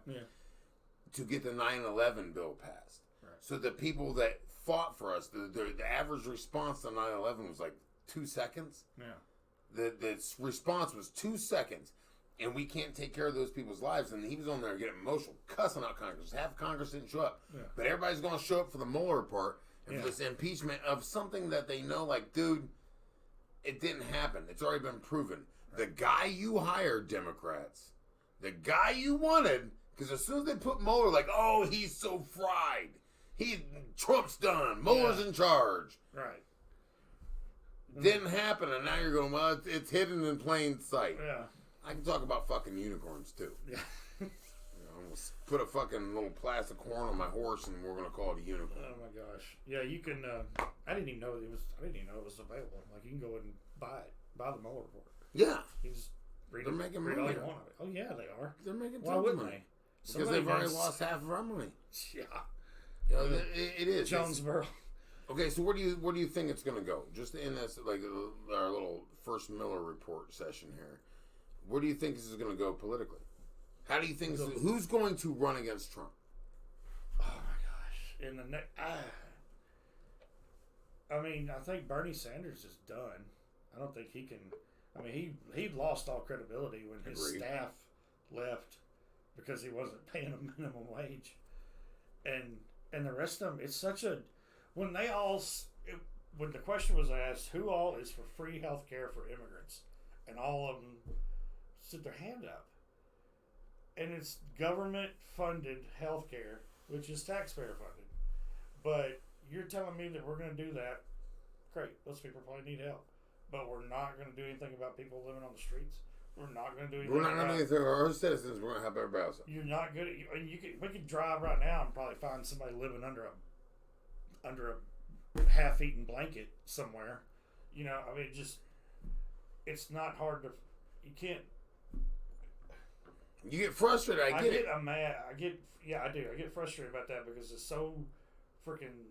to get the 9/11 bill passed. Right. So the people that fought for us, the average response to 9/11 was like 2 seconds. Yeah. The response was 2 seconds, and we can't take care of those people's lives. And he was on there getting emotional, cussing out Congress. Half Congress didn't show up, but everybody's going to show up for the Mueller report and for this impeachment of something that they know, like, dude, it didn't happen. It's already been proven. Right. The guy you hired, Democrats, the guy you wanted, because as soon as they put Mueller, like, oh, he's so fried. Trump's done. Mueller's in charge. Right. Didn't happen, and now you're going, well, it's hidden in plain sight. Yeah. I can talk about fucking unicorns, too. Yeah. I'm going to put a fucking little plastic horn on my horse, and we're going to call it a unicorn. Oh, my gosh. Yeah, you can, I didn't even know it was available. Like, you can go and buy it. Buy the Mueller report. Yeah. They're making money. All you want of it. Oh, yeah, they are. They're making tons of money. Because they've already lost half of our money. Yeah. You know, it is. Jonesboro. Okay, so where do you think it's going to go? Just in this, like, our little first Miller report session here, where do you think this is going to go politically? How do you think who's going to run against Trump? Oh my gosh! In the next, I think Bernie Sanders is done. I don't think he can. I mean, he lost all credibility when his staff left because he wasn't paying a minimum wage, and the rest of them. It's such a when the question was asked, who all is for free health care for immigrants, and all of them stood their hand up. And it's government-funded health care, which is taxpayer-funded. But you're telling me that we're going to do that. Great. Those people probably need help. But we're not going to do anything about people living on the streets. We're not going to do anything We're not going to do anything for our citizens. We're going to help everybody else. You're not good at... We could drive right now and probably find somebody living under a half-eaten blanket somewhere. You know, I mean, it's not hard to... You can't... You get frustrated. I get it. I'm mad. I do. I get frustrated about that because it's so freaking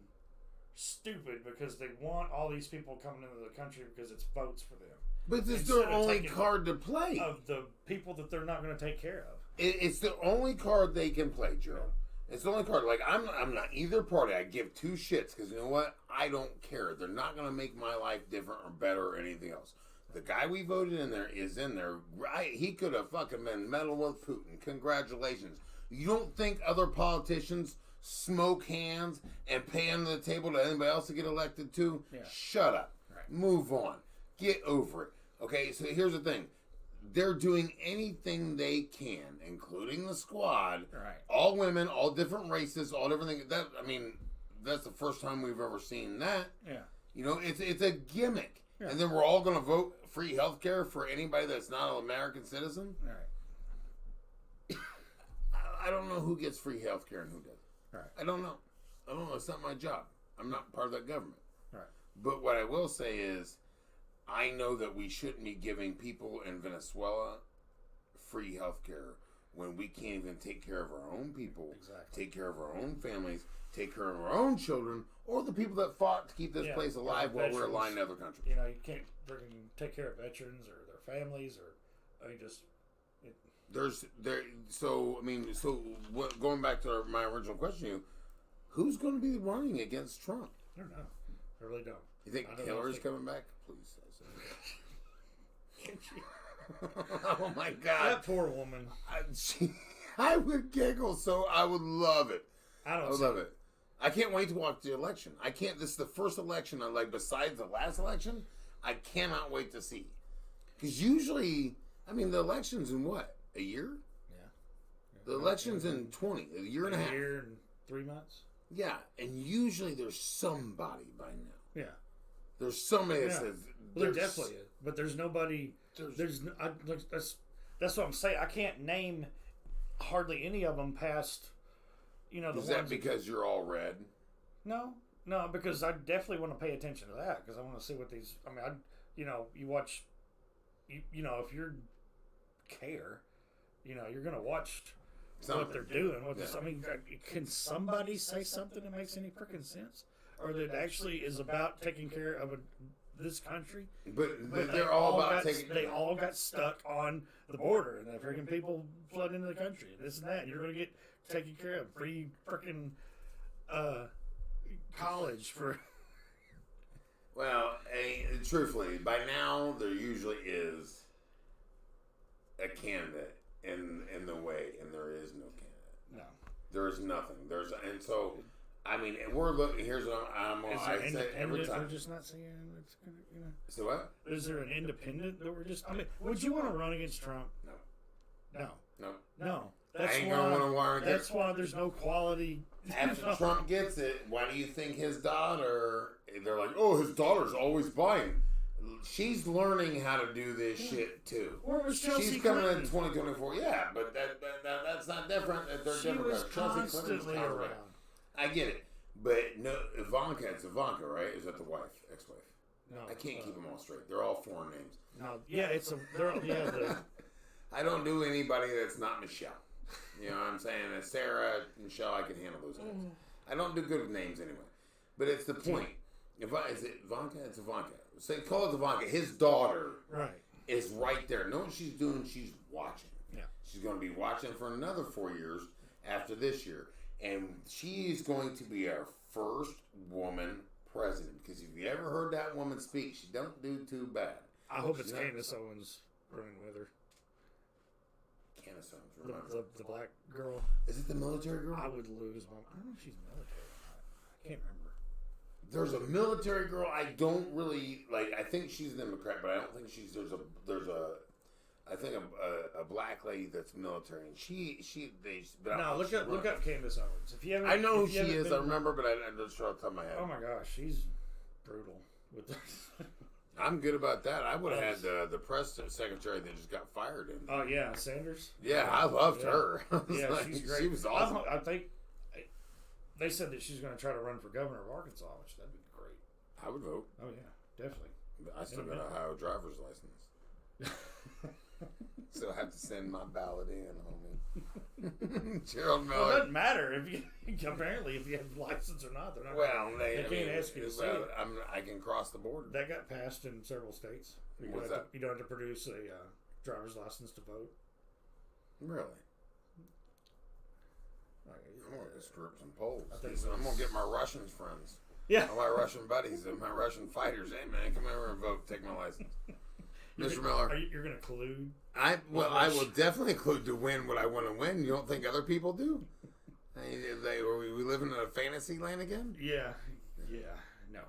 stupid because they want all these people coming into the country because it's votes for them. But it's their only card to play. Of the people that they're not going to take care of. It's the only card they can play, Gerald. It's the only card. Like, I'm not either party. I give two shits because you know what? I don't care. They're not going to make my life different or better or anything else. The guy we voted in there is in there. Right? He could have fucking been meddling with Putin. Congratulations. You don't think other politicians smoke hands and pay under the table to anybody else to get elected too? Yeah. Shut up. Right. Move on. Get over it. Okay, so here's the thing. They're doing anything they can, including the squad. Right. All women, all different races, all different things. that's the first time we've ever seen that. Yeah. You know, it's a gimmick. Yeah. And then we're all going to vote free health care for anybody that's not an American citizen? All right. I don't know who gets free health care and who doesn't. All right. I don't know. It's not my job. I'm not part of that government. All right. But what I will say is, I know that we shouldn't be giving people in Venezuela free health care when we can't even take care of our own people, Exactly. take care of our own families, take care of our own children, or the people that fought to keep this place alive while we're aligned in other countries. You know, you can't freaking take care of veterans or their families, or I mean, just. Going back to my original question to you, who's going to be running against Trump? I don't know. I really don't. You think Hillary's coming back? Please say so. Oh my God. That poor woman. I would giggle, so I would love it. I would love it. I can't wait to watch the election. This is the first election, besides the last election, I cannot wait to see. Because usually, the election's in what? A year? Yeah. The election's in a year and a half. A year and 3 months? Yeah, and usually there's somebody by now. Yeah. There's somebody that says... Well, there definitely is. But there's nobody... That's what I'm saying. I can't name hardly any of them past... the is ones... that because you're all red? No, because I definitely want to pay attention to that, because I want to see what these... you watch... if you care, you're going to watch... what they're doing. Can somebody say something that makes any freaking sense? Or that actually is about taking care of this country? But they're all about taking... They all got stuck on the border, and the freaking people flood into the country, this and that. And you're going to get taken care of. Free freaking college for... Well, truthfully, by now, there usually is a candidate in the way, and there is no candidate. No. There is nothing. We're looking. Here's what I say every time. We're just not seeing it's gonna, So what? Is there an independent that we're just? Would you want to run against Trump? No. That's I ain't gonna want to run against. That's why there's no quality. After Trump gets it, why do you think his daughter? They're like, oh, his daughter's always buying. She's learning how to do this shit too. Where was Chelsea She's coming Clinton? in 2024. Yeah, but that's not different. They're She different. was constantly around. I get it, but no, Ivanka. It's Ivanka, right? Is that the wife, ex-wife? No, I can't keep them all straight. They're all foreign names. No, yeah, I don't do anybody that's not Michelle. You know what I'm saying? It's Sarah, Michelle, I can handle those names. I don't do good with names anyway. But it's the point. Is it Ivanka? It's Ivanka. Say, call it Ivanka. His daughter is right there. Know what she's doing? She's watching. Yeah. She's going to be watching for another 4 years after this year. And she's going to be our first woman president. Because if you ever heard that woman speak, she don't do too bad. I hope it's Candace Owens running with her. Candace Owens, the black girl. Is it the military girl? I would lose my... I don't know if she's military or not. I can't remember. There's a military girl. I don't really like. I think she's a Democrat, but I don't think she's. There's a black lady that's military, and look up Candace Owens. If you haven't, I know who she is. I remember, but I'm just trying to top of my head. Oh my gosh, she's brutal with this. I'm good about that. I would have had the press secretary that just got fired. Oh yeah, Sanders. Yeah, I loved her. Yeah, she's great. She was awesome. I think they said that she's going to try to run for governor of Arkansas, which that'd be great. I would vote. Oh yeah, definitely. I still got a Ohio driver's license. So I have to send my ballot in, homie. Gerald Miller. Well, it doesn't matter if you if you have a license or not. They're not. They can't ask you to see it. I can cross the border. That got passed in several states. You don't have to produce a driver's license to vote. Really? I'm going to screw up some polls. I'm going to get my Russian friends. Yeah. My Russian buddies and my Russian fighters. Hey, man, come over and vote. Take my license. Mr. Miller. You're going to collude? I will definitely collude to win what I want to win. You don't think other people do? Are we living in a fantasy land again? Yeah. No.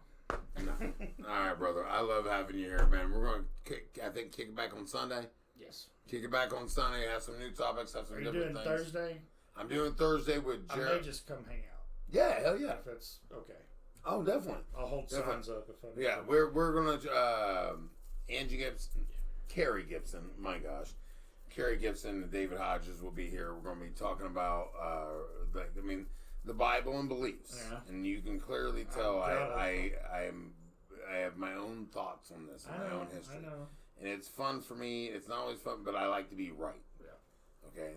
All right, brother. I love having you here, man. We're going to kick it back on Sunday. Yes. Kick it back on Sunday. Have some new topics. Have some different things. Are you doing Thursday? I'm doing Thursday with Jared. I may just come hang out. Yeah, hell yeah. If it's okay. Oh, definitely. I'll hold signs up if I need Yeah, to. we're gonna Angie Gibson, Carrie Gibson. My gosh, Carrie Gibson and David Hodges will be here. We're gonna be talking about the Bible and beliefs, and you can clearly tell I have my own thoughts on this and my own history. I know. And it's fun for me. It's not always fun, but I like to be right. Yeah. Okay,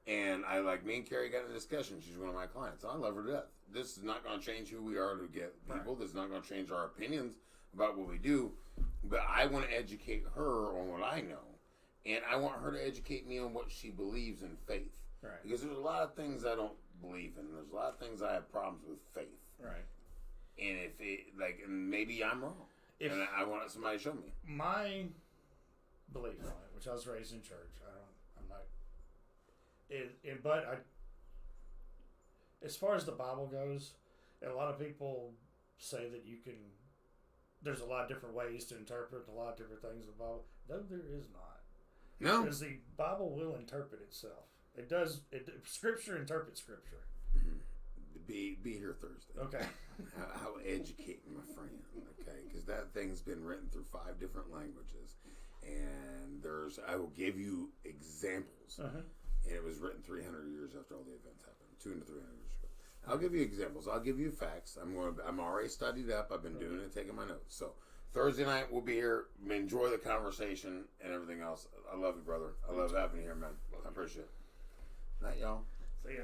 and I like me and Carrie got in a discussion. She's one of my clients. I love her to death. This is not going to change who we are to get people. Right. This is not going to change our opinions about what we do. But I want to educate her on what I know, and I want her to educate me on what she believes in faith. Right. Because there's a lot of things I don't believe in. There's a lot of things I have problems with faith. Right. And and maybe I'm wrong. And I want somebody to show me. My belief on it, which I was raised in church. As far as the Bible goes, a lot of people say that there's a lot of different ways to interpret a lot of different things in the Bible. No, there is not. No. Because the Bible will interpret itself. It does. Scripture interprets Scripture. Mm-hmm. Be here Thursday. Okay. How educating, my friend. Okay, because that thing's been written through 5 different languages, and I will give you examples. And it was written 300 years after all the events happened, 200 to 300 years ago. I'll give you examples. I'll give you facts. I'm already studied up. I've been doing it, taking my notes. So Thursday night we'll be here. Enjoy the conversation and everything else. I love you, brother. I love having you here, man. I appreciate it. Night, y'all. See ya.